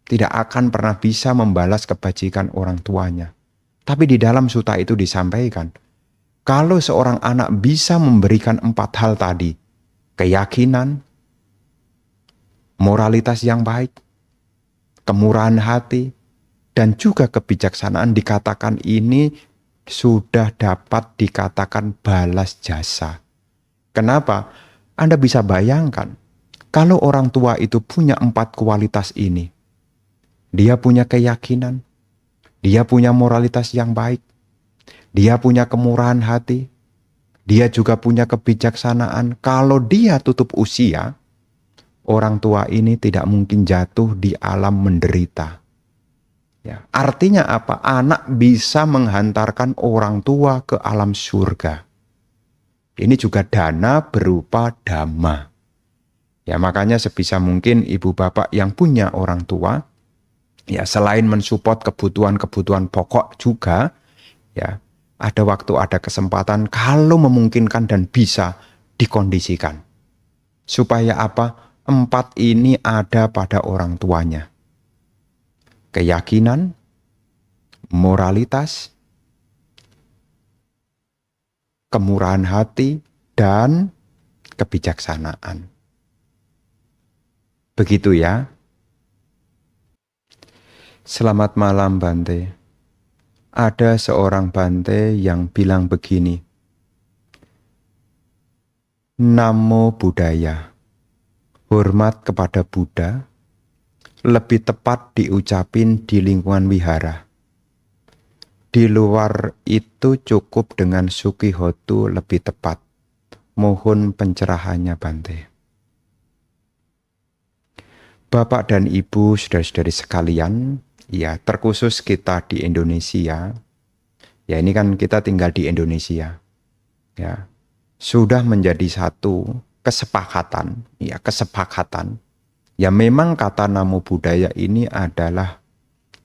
tidak akan pernah bisa membalas kebajikan orang tuanya. Tapi di dalam sutta itu disampaikan, kalau seorang anak bisa memberikan 4 hal tadi, keyakinan, moralitas yang baik, kemurahan hati, dan juga kebijaksanaan, dikatakan ini sudah dapat dikatakan balas jasa. Kenapa? Anda bisa bayangkan, kalau orang tua itu punya 4 kualitas ini, dia punya keyakinan, dia punya moralitas yang baik, dia punya kemurahan hati, dia juga punya kebijaksanaan. Kalau dia tutup usia, orang tua ini tidak mungkin jatuh di alam menderita. Ya, artinya apa? Anak bisa menghantarkan orang tua ke alam surga. Ini juga dana berupa dhamma. Ya, makanya sebisa mungkin ibu bapak yang punya orang tua, ya selain mensupport kebutuhan-kebutuhan pokok juga, ya ada waktu, ada kesempatan, kalau memungkinkan dan bisa dikondisikan. Supaya apa? 4 ini ada pada orang tuanya. Keyakinan, moralitas, kemurahan hati, dan kebijaksanaan. Begitu ya. Selamat malam Bante. Ada seorang Bante yang bilang begini, Namo Buddhaya, hormat kepada Buddha, lebih tepat diucapin di lingkungan wihara. Di luar itu cukup dengan Sukihotu lebih tepat. Mohon pencerahannya Bante. Bapak dan Ibu, saudara-saudari sekalian, ya terkhusus kita di Indonesia, ya ini kan kita tinggal di Indonesia, ya sudah menjadi satu kesepakatan, ya memang kata Namo Buddhaya ini adalah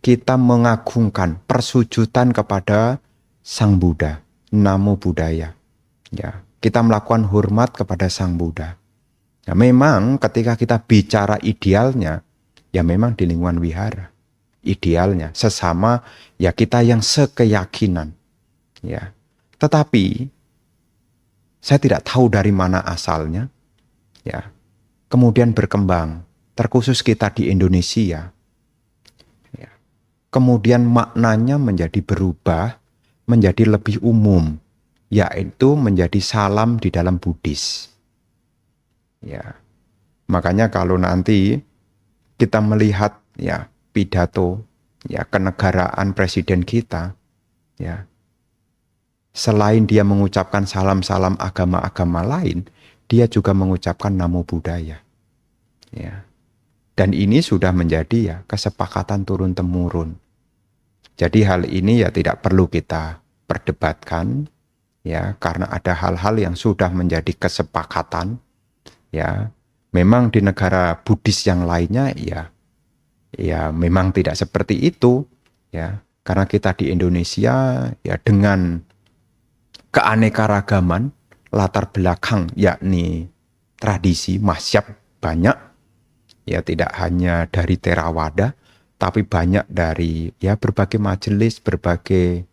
kita mengagungkan persujudan kepada Sang Buddha, Namo Buddhaya, ya kita melakukan hormat kepada Sang Buddha. Ya memang ketika kita bicara idealnya, ya memang di lingkungan wihara. Idealnya sesama ya kita yang sekeyakinan. Ya. Tetapi saya tidak tahu dari mana asalnya. Ya. Kemudian berkembang, terkhusus kita di Indonesia. Ya. Kemudian maknanya menjadi berubah, menjadi lebih umum, yaitu menjadi salam di dalam Buddhis. Ya, makanya kalau nanti kita melihat ya pidato ya kenegaraan presiden kita, ya selain dia mengucapkan salam-salam agama-agama lain, dia juga mengucapkan Namo Buddhaya. Ya, dan ini sudah menjadi ya kesepakatan turun temurun. Jadi hal ini ya tidak perlu kita perdebatkan, ya karena ada hal-hal yang sudah menjadi kesepakatan. Ya, memang di negara Buddhis yang lainnya ya memang tidak seperti itu, ya. Karena kita di Indonesia ya dengan keanekaragaman latar belakang yakni tradisi mazhab banyak, ya tidak hanya dari Theravada, tapi banyak dari ya berbagai majelis, berbagai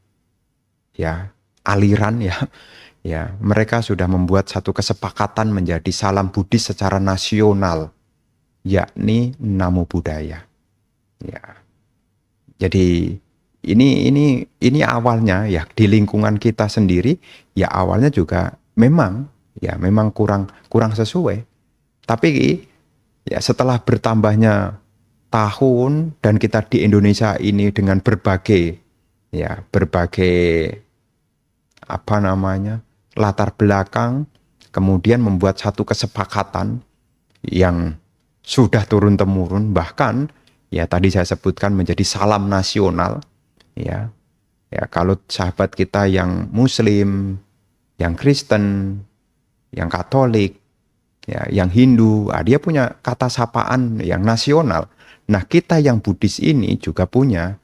ya aliran ya. Ya, mereka sudah membuat satu kesepakatan menjadi salam Buddhis secara nasional, yakni Namo Buddhaya. Ya. Jadi ini awalnya ya di lingkungan kita sendiri ya awalnya juga memang kurang sesuai. Tapi ya setelah bertambahnya tahun dan kita di Indonesia ini dengan berbagai latar belakang, kemudian membuat satu kesepakatan yang sudah turun-temurun, bahkan ya tadi saya sebutkan menjadi salam nasional. Ya kalau sahabat kita yang Muslim, yang Kristen, yang Katolik, ya yang Hindu, dia punya kata sapaan yang nasional. Nah kita yang Buddhis ini juga punya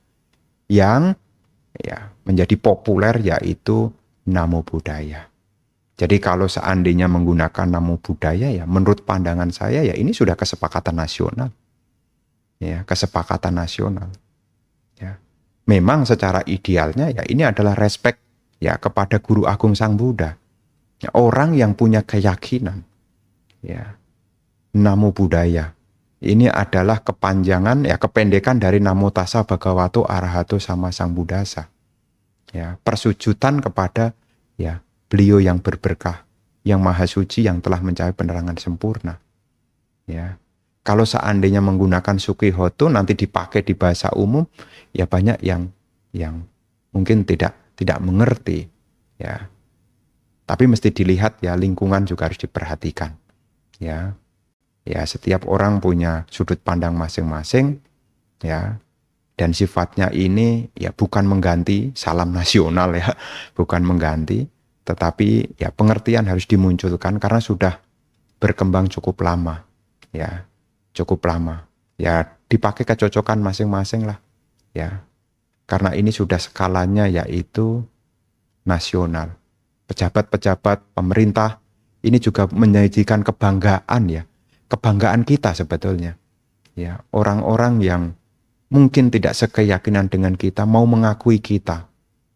yang ya menjadi populer, yaitu Namo Buddhaya. Jadi kalau seandainya menggunakan Namo Buddhaya ya menurut pandangan saya ya ini sudah kesepakatan nasional. Ya, kesepakatan nasional. Ya. Memang secara idealnya ya ini adalah respek ya kepada Guru Agung Sang Buddha. Ya, orang yang punya keyakinan ya Namo Buddhaya. Ini adalah kepanjangan ya kependekan dari Namo Tassa Bhagavato Arahato Sama Sang Buddhasa. Ya, persujudan kepada ya beliau yang berberkah, yang maha suci yang telah mencapai penerangan sempurna. Ya. Kalau seandainya menggunakan Sukihoto nanti dipakai di bahasa umum, ya banyak yang mungkin tidak mengerti. Ya. Tapi mesti dilihat ya, lingkungan juga harus diperhatikan. Ya. Ya, setiap orang punya sudut pandang masing-masing, ya. Dan sifatnya ini ya bukan mengganti salam nasional ya, bukan mengganti, tetapi ya pengertian harus dimunculkan karena sudah berkembang cukup lama. Ya, cukup lama. Ya, dipakai kecocokan masing-masing lah. Ya. Karena ini sudah skalanya yaitu nasional. Pejabat-pejabat pemerintah ini juga menyajikan kebanggaan ya. Kebanggaan kita sebetulnya. Ya, orang-orang yang mungkin tidak sekeyakinan dengan kita mau mengakui kita.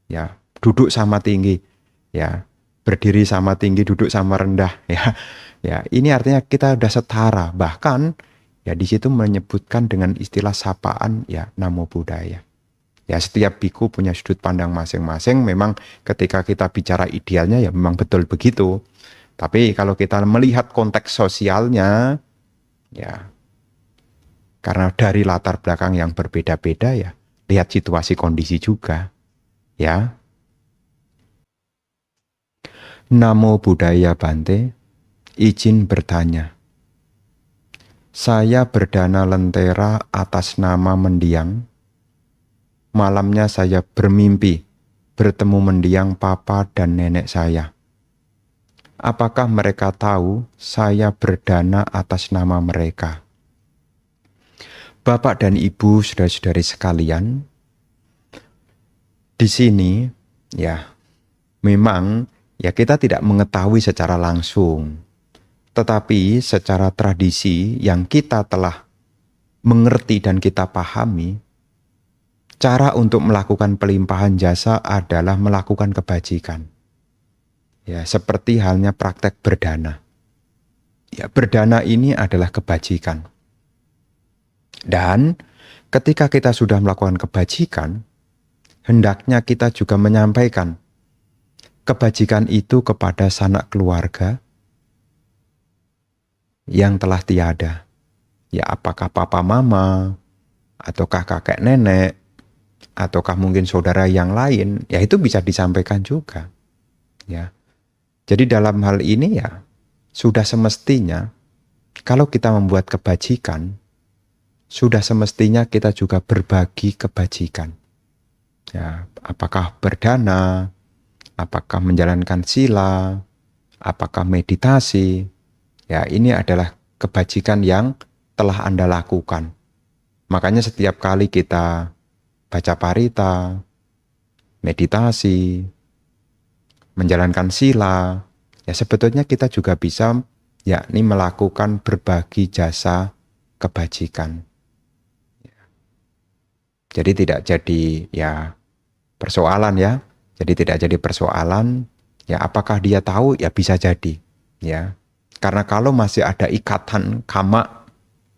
Ya, duduk sama tinggi. Ya, berdiri sama tinggi, duduk sama rendah ya. Ya, ini artinya kita sudah setara. Bahkan ya di situ menyebutkan dengan istilah sapaan ya Namo Buddhaya. Ya, setiap biku punya sudut pandang masing-masing. Memang ketika kita bicara idealnya ya memang betul begitu. Tapi kalau kita melihat konteks sosialnya ya karena dari latar belakang yang berbeda-beda ya, lihat situasi kondisi juga. Ya. Namo Buddhaya Bante, izin bertanya. Saya berdana lentera atas nama mendiang. Malamnya saya bermimpi bertemu mendiang papa dan nenek saya. Apakah mereka tahu saya berdana atas nama mereka? Bapak dan Ibu, saudara-saudari sekalian, di sini ya memang ya kita tidak mengetahui secara langsung, tetapi secara tradisi yang kita telah mengerti dan kita pahami, cara untuk melakukan pelimpahan jasa adalah melakukan kebajikan. Ya, seperti halnya praktek berdana. Ya, berdana ini adalah kebajikan. Dan ketika kita sudah melakukan kebajikan, hendaknya kita juga menyampaikan kebajikan itu kepada sanak keluarga yang telah tiada. Ya, apakah papa mama, ataukah kakek nenek, ataukah mungkin saudara yang lain, ya itu bisa disampaikan juga. Ya. Jadi dalam hal ini ya sudah semestinya kalau kita membuat kebajikan, sudah semestinya kita juga berbagi kebajikan. Ya, apakah berdana, apakah menjalankan sila, apakah meditasi, ya ini adalah kebajikan yang telah Anda lakukan. Makanya setiap kali kita baca parita, meditasi, menjalankan sila, ya sebetulnya kita juga bisa yakni melakukan berbagi jasa kebajikan. Jadi tidak jadi ya persoalan ya. Jadi tidak jadi persoalan. Ya apakah dia tahu? Ya bisa jadi. Ya. Karena kalau masih ada ikatan kama,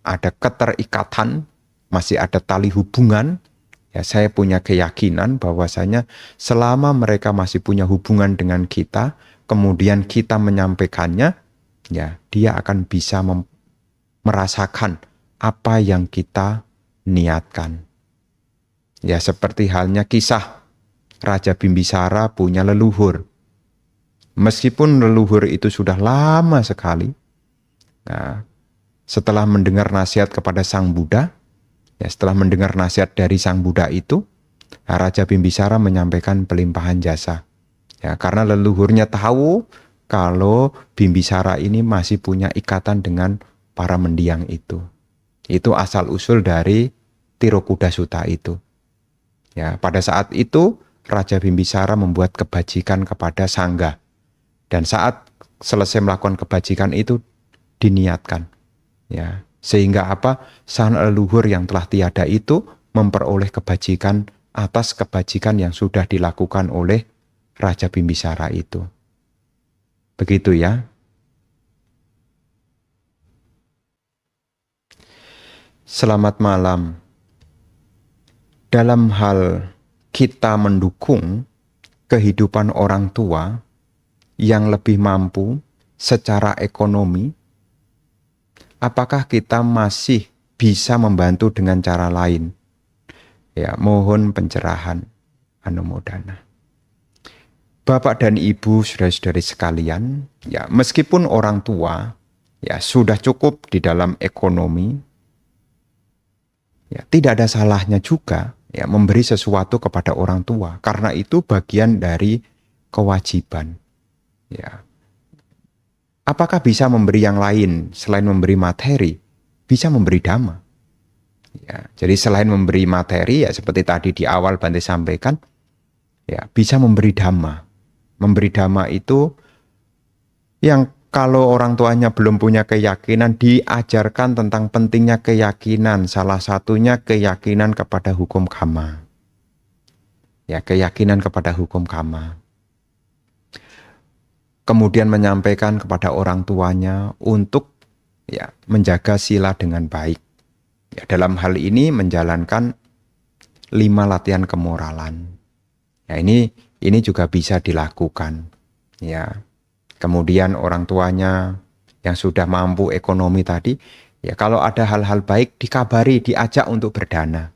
ada keterikatan, masih ada tali hubungan, ya saya punya keyakinan bahwasanya selama mereka masih punya hubungan dengan kita, kemudian kita menyampaikannya, ya dia akan bisa merasakan apa yang kita niatkan. Ya seperti halnya kisah Raja Bimbisara punya leluhur. Meskipun leluhur itu sudah lama sekali, nah, setelah mendengar nasihat kepada Sang Buddha, ya setelah mendengar nasihat dari Sang Buddha itu, Raja Bimbisara menyampaikan pelimpahan jasa. Ya, karena leluhurnya tahu kalau Bimbisara ini masih punya ikatan dengan para mendiang itu. Itu asal usul dari Tirokuda Sutta itu. Ya, pada saat itu Raja Bimbisara membuat kebajikan kepada Sangga. Dan saat selesai melakukan kebajikan itu diniatkan. Ya, sehingga apa? Sang leluhur yang telah tiada itu memperoleh kebajikan atas kebajikan yang sudah dilakukan oleh Raja Bimbisara itu. Begitu ya. Selamat malam. Dalam hal kita mendukung kehidupan orang tua yang lebih mampu secara ekonomi, apakah kita masih bisa membantu dengan cara lain? Ya, mohon pencerahan Anumodana. Bapak dan Ibu, saudara-saudari sekalian, ya meskipun orang tua ya sudah cukup di dalam ekonomi, ya tidak ada salahnya juga ya memberi sesuatu kepada orang tua, karena itu bagian dari kewajiban. Ya. Apakah bisa memberi yang lain selain memberi materi? Bisa memberi dhamma. Ya, jadi selain memberi materi, ya seperti tadi di awal Bante sampaikan, ya bisa memberi dhamma. Memberi dhamma itu yang kalau orang tuanya belum punya keyakinan, diajarkan tentang pentingnya keyakinan. Salah satunya keyakinan kepada hukum karma. Ya, keyakinan kepada hukum karma. Kemudian menyampaikan kepada orang tuanya untuk ya menjaga sila dengan baik. Ya, dalam hal ini menjalankan 5 latihan kemoralan. Ya, ini juga bisa dilakukan. Ya. Kemudian orang tuanya yang sudah mampu ekonomi tadi, ya kalau ada hal-hal baik dikabari, diajak untuk berdana.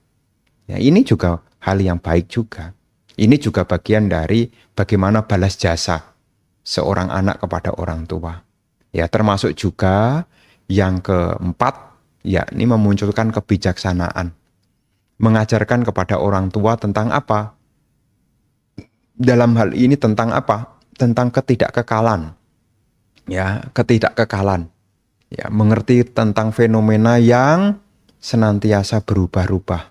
Ya, ini juga hal yang baik juga. Ini juga bagian dari bagaimana balas jasa seorang anak kepada orang tua. Ya, termasuk juga yang keempat, yakni memunculkan kebijaksanaan. Mengajarkan kepada orang tua tentang apa? Dalam hal ini tentang apa? Tentang ketidakkekalan. Ya, ketidakkekalan. Ya, mengerti tentang fenomena yang senantiasa berubah-ubah.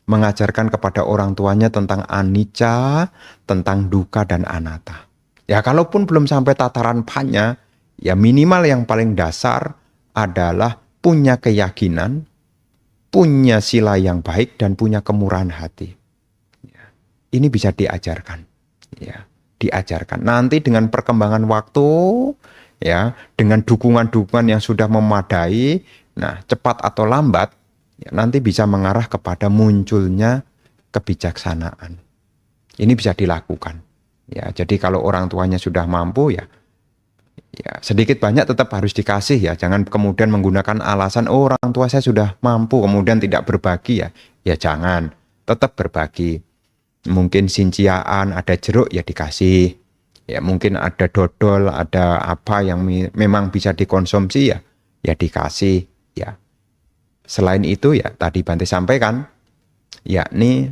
Mengajarkan kepada orang tuanya tentang anicca, tentang dukkha dan anatta. Ya, kalaupun belum sampai tataran panya, ya minimal yang paling dasar adalah punya keyakinan, punya sila yang baik, dan punya kemurahan hati. Ya, ini bisa diajarkan. Ya, diajarkan. Nanti dengan perkembangan waktu, ya, dengan dukungan-dukungan yang sudah memadai, nah cepat atau lambat, ya, nanti bisa mengarah kepada munculnya kebijaksanaan. Ini bisa dilakukan. Ya, jadi kalau orang tuanya sudah mampu, ya sedikit banyak tetap harus dikasih ya. Jangan kemudian menggunakan alasan orang tua saya sudah mampu kemudian tidak berbagi ya. Ya jangan, tetap berbagi. Mungkin sinciaan, ada jeruk ya dikasih. Ya mungkin ada dodol, ada apa yang memang bisa dikonsumsi ya dikasih ya. Selain itu ya tadi Bante sampaikan, yakni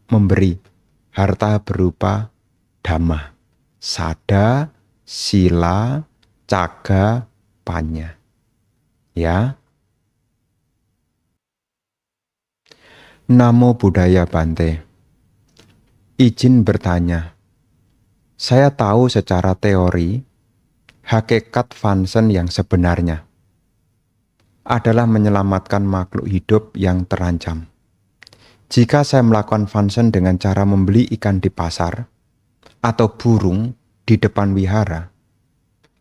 memberi harta berupa dhamma, sada, sila, caga, panya. Ya. Namo Buddhaya Bante. Izin bertanya. Saya tahu secara teori hakikat Fansen yang sebenarnya adalah menyelamatkan makhluk hidup yang terancam. Jika saya melakukan Fansen dengan cara membeli ikan di pasar atau burung di depan wihara,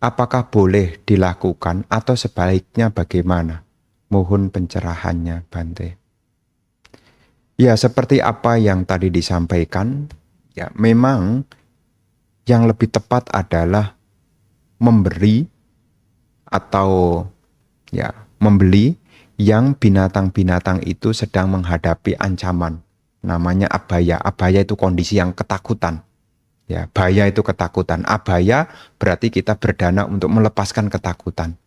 apakah boleh dilakukan atau sebaliknya bagaimana? Mohon pencerahannya, Bante. Ya, seperti apa yang tadi disampaikan, ya memang yang lebih tepat adalah memberi atau ya membeli yang binatang-binatang itu sedang menghadapi ancaman. Namanya abaya. Abaya itu kondisi yang ketakutan. Ya, baya itu ketakutan. Abaya berarti kita berdana untuk melepaskan ketakutan.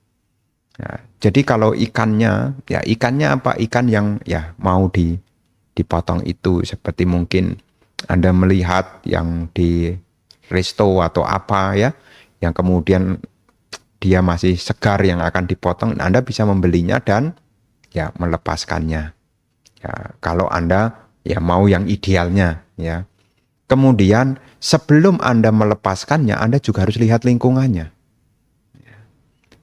Ya, jadi kalau ikannya, ya ikannya apa? Ikan yang ya mau dipotong itu seperti mungkin Anda melihat yang di resto atau apa ya, yang kemudian dia masih segar yang akan dipotong, Anda bisa membelinya dan ya melepaskannya. Ya, kalau Anda ya mau yang idealnya ya. Kemudian sebelum Anda melepaskannya, Anda juga harus lihat lingkungannya. Ya.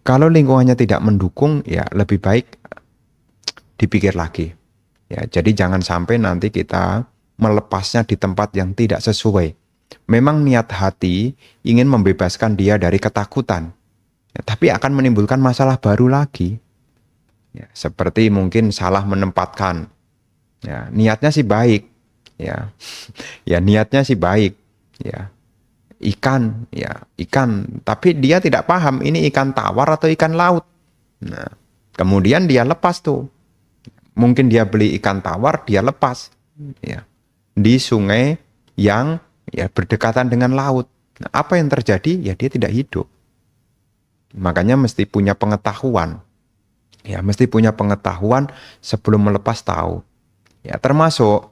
Kalau lingkungannya tidak mendukung, ya lebih baik dipikir lagi. Ya, jadi jangan sampai nanti kita melepasnya di tempat yang tidak sesuai. Memang niat hati ingin membebaskan dia dari ketakutan, ya, tapi akan menimbulkan masalah baru lagi. Ya, seperti mungkin salah menempatkan. Ya, niatnya sih baik. Ya, ya niatnya sih baik. Ya, ikan, ya ikan, tapi dia tidak paham ini ikan tawar atau ikan laut. Nah, kemudian dia lepas tuh. Mungkin dia beli ikan tawar, dia lepas, ya, di sungai yang ya berdekatan dengan laut. Nah, apa yang terjadi? Ya dia tidak hidup. Makanya mesti punya pengetahuan. Ya, mesti punya pengetahuan sebelum melepas tahu. Ya, termasuk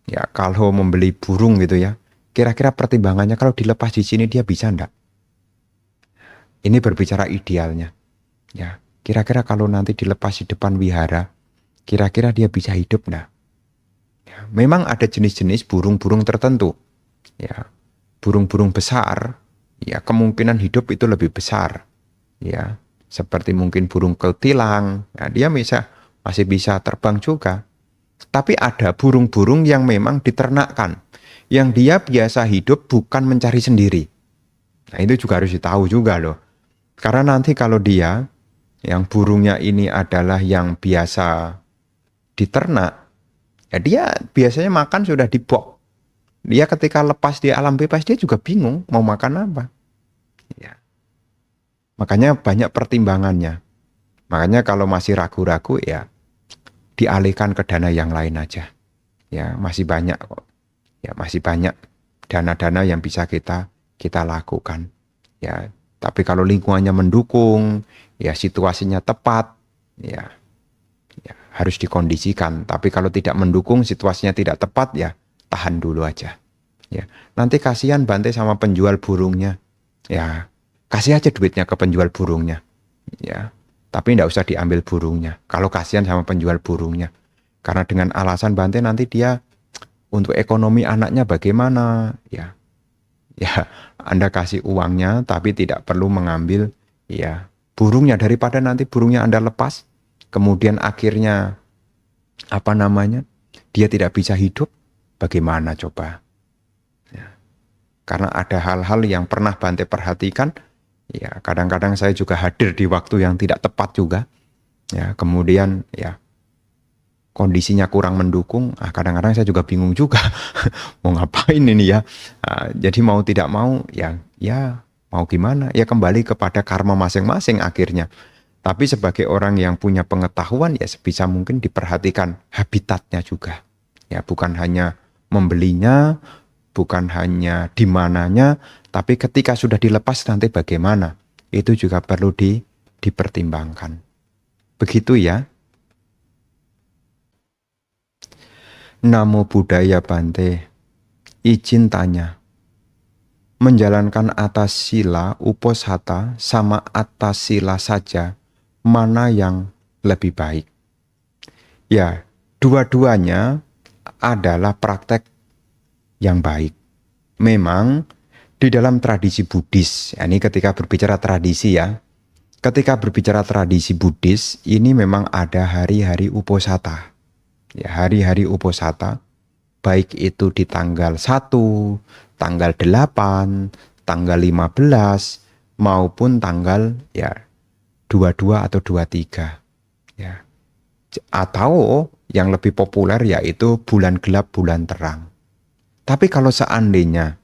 ya kalau membeli burung gitu ya. Kira-kira pertimbangannya kalau dilepas di sini dia bisa enggak? Ini berbicara idealnya. Ya, kira-kira kalau nanti dilepas di depan wihara, kira-kira dia bisa hidup enggak? Ya, memang ada jenis-jenis burung-burung tertentu. Ya, burung-burung besar, ya kemungkinan hidup itu lebih besar. Ya, seperti mungkin burung kutilang, ya, dia masih bisa terbang juga. Tapi ada burung-burung yang memang diternakkan, yang dia biasa hidup bukan mencari sendiri. Nah, itu juga harus ditahu juga loh. Karena nanti kalau dia, yang burungnya ini adalah yang biasa diternak, ya dia biasanya makan sudah di box. Dia ketika lepas di alam bebas, dia juga bingung mau makan apa. Ya. Makanya banyak pertimbangannya. Makanya kalau masih ragu-ragu ya dialihkan ke dana yang lain aja. Ya, masih banyak kok. Ya, masih banyak dana-dana yang bisa kita lakukan. Ya, tapi kalau lingkungannya mendukung, ya situasinya tepat, ya, ya harus dikondisikan. Tapi kalau tidak mendukung, situasinya tidak tepat, ya tahan dulu aja. Ya, nanti kasihan Bante sama penjual burungnya. Ya, kasih aja duitnya ke penjual burungnya. Ya, tapi tidak usah diambil burungnya. Kalau kasihan sama penjual burungnya. Karena dengan alasan Bante nanti dia untuk ekonomi anaknya bagaimana? Ya, ya Anda kasih uangnya tapi tidak perlu mengambil ya burungnya, daripada nanti burungnya Anda lepas, kemudian akhirnya apa namanya? Dia tidak bisa hidup. Bagaimana coba? Ya. Karena ada hal-hal yang pernah Bante perhatikan. Ya, kadang-kadang saya juga hadir di waktu yang tidak tepat juga. Ya, kemudian ya kondisinya kurang mendukung. Kadang-kadang saya juga bingung juga mau ngapain ini ya. Jadi mau tidak mau ya mau gimana? Ya kembali kepada karma masing-masing akhirnya. Tapi sebagai orang yang punya pengetahuan ya sebisa mungkin diperhatikan habitatnya juga. Ya, bukan hanya membelinya, bukan hanya di mananya, tapi ketika sudah dilepas nanti bagaimana, itu juga perlu dipertimbangkan. Begitu ya. Namo Buddhaya Bante. Izin tanya. Menjalankan atas sila uposatha sama atas sila saja, mana yang lebih baik? Ya, dua-duanya adalah praktek yang baik. Memang di dalam tradisi Buddhis, ya ini ketika berbicara tradisi ya, ketika berbicara tradisi Buddhis, ini memang ada hari-hari uposatha. Ya, hari-hari uposatha, baik itu di tanggal 1, tanggal 8, tanggal 15, maupun tanggal ya 22 atau 23. Ya. Atau yang lebih populer yaitu bulan gelap, bulan terang. Tapi kalau seandainya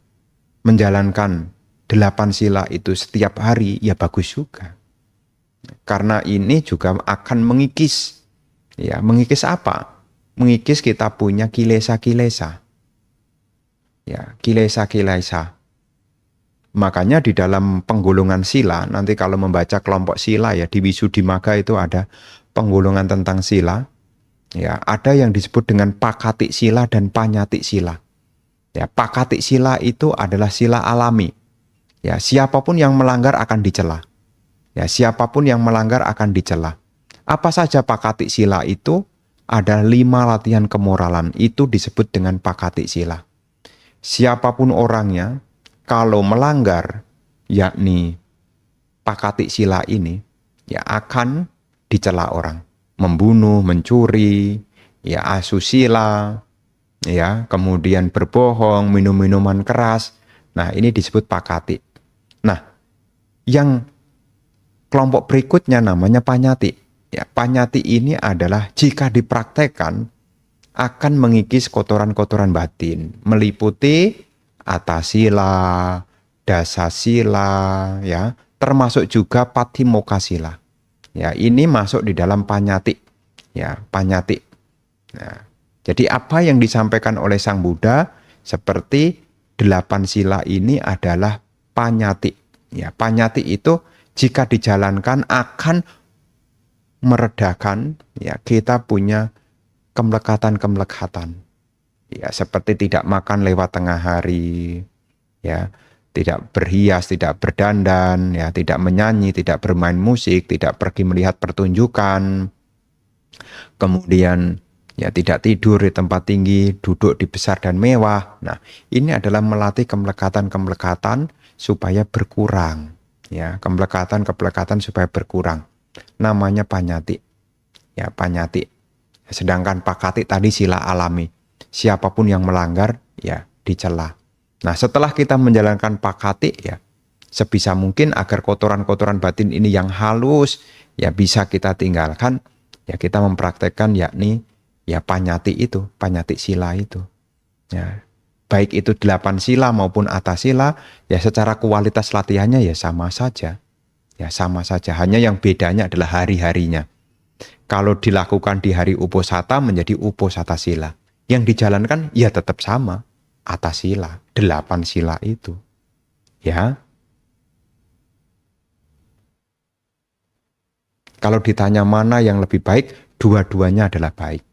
menjalankan 8 sila itu setiap hari, ya bagus juga. Karena ini juga akan mengikis. Ya, mengikis apa? Mengikis kita punya kilesa-kilesa. Ya, kilesa-kilesa. Makanya di dalam penggolongan sila, nanti kalau membaca kelompok sila ya, di Wisuddhimagga itu ada penggolongan tentang sila. Ya, ada yang disebut dengan pakati sila dan panyati sila. Ya, pakati sila itu adalah sila alami. Ya, siapapun yang melanggar akan dicela. Ya, siapapun yang melanggar akan dicela. Apa saja pakati sila itu? Ada 5 latihan kemoralan. Itu disebut dengan pakati sila. Siapapun orangnya, kalau melanggar, yakni pakati sila ini, ya akan dicela orang. Membunuh, mencuri, ya asusila, ya, kemudian berbohong, minum minuman keras. Nah, ini disebut pakati. Nah, yang kelompok berikutnya namanya panyati. Ya, panyati ini adalah jika dipraktekkan akan mengikis kotoran-kotoran batin, meliputi atasila, Dasasila, ya, termasuk juga Patimokkasila. Ya, ini masuk di dalam Panyati, ya, Panyati. Nah, jadi apa yang disampaikan oleh Sang Buddha seperti 8 sila ini adalah Panyati. Ya, Panyati itu jika dijalankan akan meredakan, ya, kita punya kemelekatan-kemelekatan. Ya, seperti tidak makan lewat tengah hari, ya, tidak berhias, tidak berdandan, ya, tidak menyanyi, tidak bermain musik, tidak pergi melihat pertunjukan, kemudian ya tidak tidur di tempat tinggi, duduk di besar dan mewah. Nah, ini adalah melatih kemelekatan-kemelekatan supaya berkurang, ya, kemelekatan-kemelekatan supaya berkurang. Namanya Panyati, ya, Panyati. Sedangkan Pakati tadi sila alami. Siapapun yang melanggar, ya, dicela. Nah, setelah kita menjalankan Pakati, ya, sebisa mungkin agar kotoran-kotoran batin ini yang halus, ya, bisa kita tinggalkan, ya, kita mempraktekkan yakni, ya, Panyati itu, Panyati sila itu. Ya, baik itu 8 sila maupun atasila, ya, secara kualitas latihannya ya sama saja. Ya, sama saja. Hanya yang bedanya adalah hari-harinya. Kalau dilakukan di hari Uposatha menjadi Uposatha sila. Yang dijalankan ya tetap sama. Atasila, 8 sila itu. Ya. Kalau ditanya mana yang lebih baik, dua-duanya adalah baik.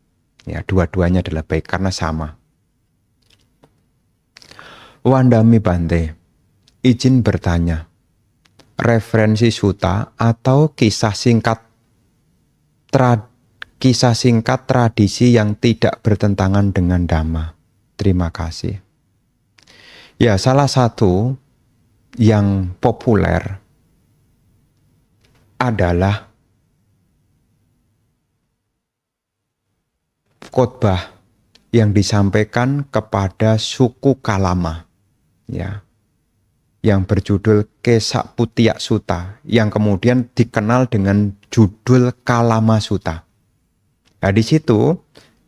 Ya, dua-duanya adalah baik karena sama. Wandami Bante, izin bertanya. Referensi suta atau kisah singkat tradisi yang tidak bertentangan dengan Dhamma. Terima kasih. Ya, salah satu yang populer adalah khotbah yang disampaikan kepada suku Kalama, ya, yang berjudul Kesakputtiya Sutta, yang kemudian dikenal dengan judul Kalama Sutta. Nah, di situ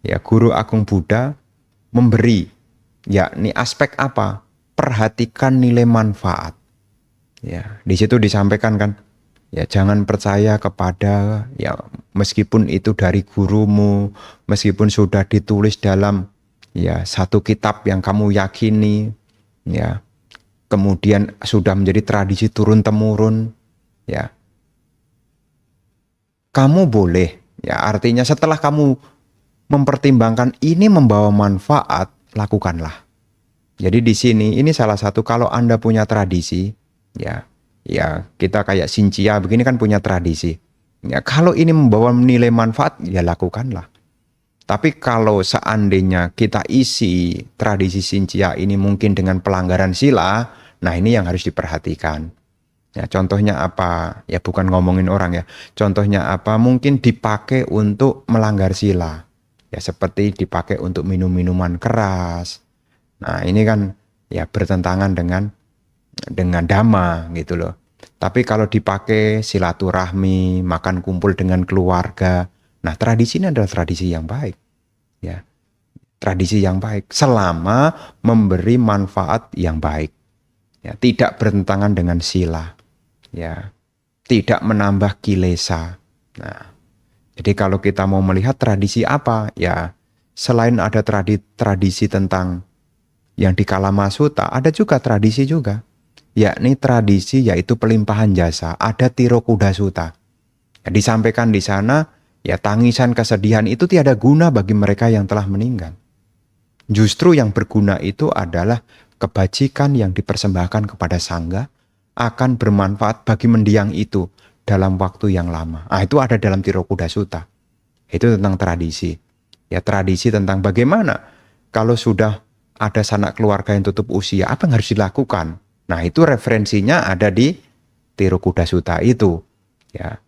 ya Guru Agung Buddha memberi yakni aspek apa? Perhatikan nilai manfaat. Ya, di situ disampaikan kan, ya jangan percaya kepada ya meskipun itu dari gurumu, meskipun sudah ditulis dalam ya satu kitab yang kamu yakini, ya kemudian sudah menjadi tradisi turun-temurun, ya. Kamu boleh, ya artinya setelah kamu mempertimbangkan ini membawa manfaat, lakukanlah. Jadi di sini ini salah satu kalau Anda punya tradisi, ya kita kayak Sincia begini kan punya tradisi. Ya kalau ini membawa nilai manfaat, ya lakukanlah. Tapi kalau seandainya kita isi tradisi Sincia ini mungkin dengan pelanggaran sila, nah ini yang harus diperhatikan. Ya, contohnya apa? Ya bukan ngomongin orang ya. Contohnya apa? Mungkin dipakai untuk melanggar sila. Ya seperti dipakai untuk minum minuman keras. Nah ini kan ya bertentangan dengan Dhamma gitu loh. Tapi kalau dipakai silaturahmi, makan kumpul dengan keluarga, nah tradisi ini adalah tradisi yang baik. Ya, tradisi yang baik selama memberi manfaat yang baik. Ya, tidak bertentangan dengan sila. Ya, tidak menambah kilesa. Nah, jadi kalau kita mau melihat tradisi apa, ya selain ada tradisi tentang yang di Kalama Sutta, ada juga tradisi juga. Yakni tradisi yaitu pelimpahan jasa, ada Tirokuda Sutta. Ya, disampaikan di sana, ya tangisan kesedihan itu tiada guna bagi mereka yang telah meninggal. Justru yang berguna itu adalah kebajikan yang dipersembahkan kepada sangga akan bermanfaat bagi mendiang itu dalam waktu yang lama. Ah, itu ada dalam Tirokuda Sutta. Itu tentang tradisi. Ya tradisi tentang bagaimana kalau sudah ada sanak keluarga yang tutup usia, apa yang harus dilakukan? Nah, itu referensinya ada di Tirokuda Sutta itu. Ya.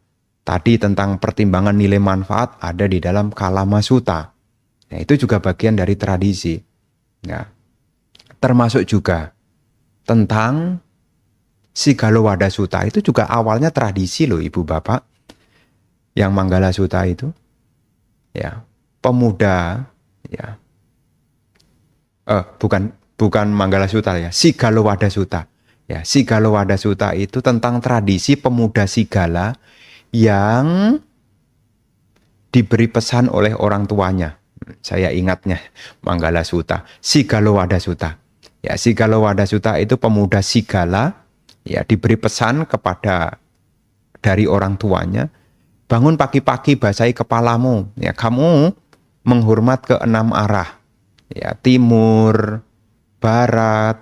Tadi tentang pertimbangan nilai manfaat ada di dalam Kalama Sutta. Nah, itu juga bagian dari tradisi. Ya. Termasuk juga tentang Sigalowada Sutta itu juga awalnya tradisi loh Ibu Bapak. Yang Manggala Sutta itu. Ya, pemuda ya. Bukan Manggala Sutta ya, Sigalowada Sutta. Ya, Sigala Wada Sutta itu tentang tradisi pemuda Sigala yang diberi pesan oleh orang tuanya. Saya ingatnya Manggala Sutta, Sigala Wada Sutta. Ya, Sigala Wada Sutta itu pemuda Sigala ya diberi pesan kepada dari orang tuanya, bangun pagi-pagi basahi kepalamu. Ya, kamu menghormat ke 6 arah. Ya, timur, barat,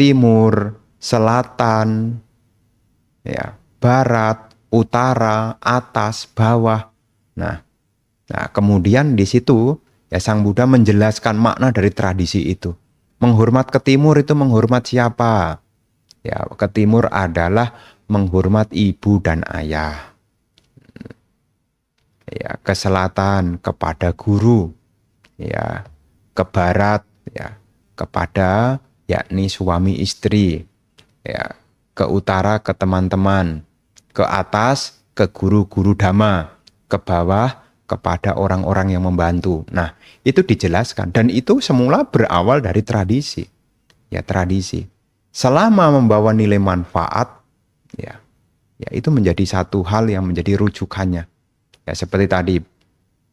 timur, selatan, ya, barat, utara, atas, bawah. Nah, kemudian di situ ya Sang Buddha menjelaskan makna dari tradisi itu. Menghormat ke timur itu menghormat siapa? Ya, ke timur adalah menghormat ibu dan ayah. Ya, ke selatan kepada guru. Ya, ke barat ya kepada yakni suami istri. Ya, ke utara ke teman-teman, ke atas ke guru-guru dhamma, ke bawah kepada orang-orang yang membantu. Nah, itu dijelaskan dan itu semula berawal dari tradisi. Ya, tradisi. Selama membawa nilai manfaat, ya, ya itu menjadi satu hal yang menjadi rujukannya. Ya, seperti tadi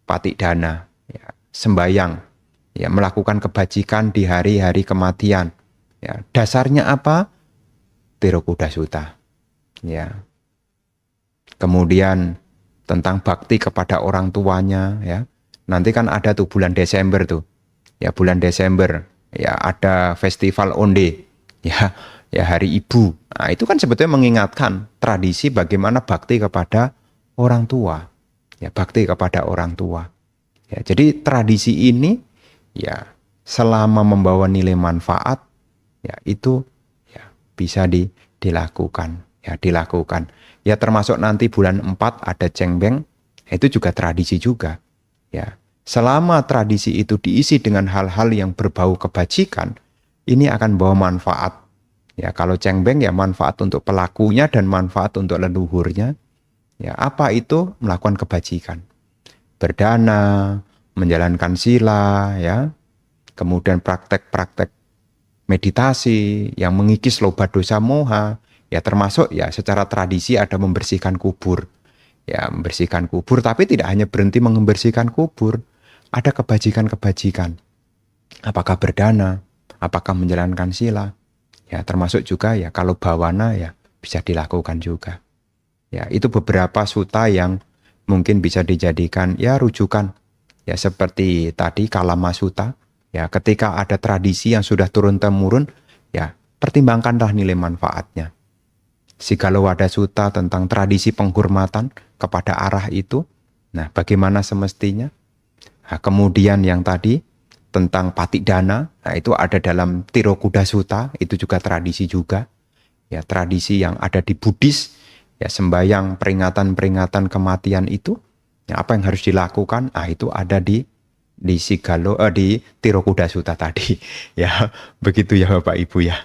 patik dana, ya, sembayang, ya, melakukan kebajikan di hari-hari kematian. Ya, dasarnya apa? Tirokuda Sutta. Ya. Kemudian tentang bakti kepada orang tuanya, ya. Nanti kan ada tuh bulan Desember tuh. Ya, bulan Desember ya ada festival onde. Ya, ya hari ibu. Nah, itu kan sebetulnya mengingatkan tradisi bagaimana bakti kepada orang tua. Ya, bakti kepada orang tua. Ya, jadi tradisi ini ya selama membawa nilai manfaat ya itu ya bisa dilakukan. Ya, dilakukan. Ya, termasuk nanti bulan 4 ada cengbeng, itu juga tradisi juga. Ya, selama tradisi itu diisi dengan hal-hal yang berbau kebajikan, ini akan bawa manfaat. Ya, kalau cengbeng ya manfaat untuk pelakunya dan manfaat untuk leluhurnya. Ya, apa itu? Melakukan kebajikan. Berdana, menjalankan sila, ya. Kemudian praktek-praktek meditasi yang mengikis loba dosa moha. Ya, termasuk ya secara tradisi ada membersihkan kubur. Ya, membersihkan kubur, tapi tidak hanya berhenti membersihkan kubur. Ada kebajikan-kebajikan. Apakah berdana, apakah menjalankan sila. Ya, termasuk juga ya kalau bawana ya bisa dilakukan juga. Ya, itu beberapa sutta yang mungkin bisa dijadikan ya rujukan. Ya, seperti tadi Kalama Sutta. Ya, ketika ada tradisi yang sudah turun-temurun, ya pertimbangkanlah nilai manfaatnya. Sigala Wada Sutta tentang tradisi penghormatan kepada arah itu. Nah, bagaimana semestinya? Nah, kemudian yang tadi tentang patik dana, nah itu ada dalam Tirokuda Sutta, itu juga tradisi juga. Ya, tradisi yang ada di Buddhis, ya sembahyang peringatan-peringatan kematian itu, ya, apa yang harus dilakukan? Nah, itu ada di di Tirokuda Sutta tadi. Ya, begitu ya Bapak Ibu ya.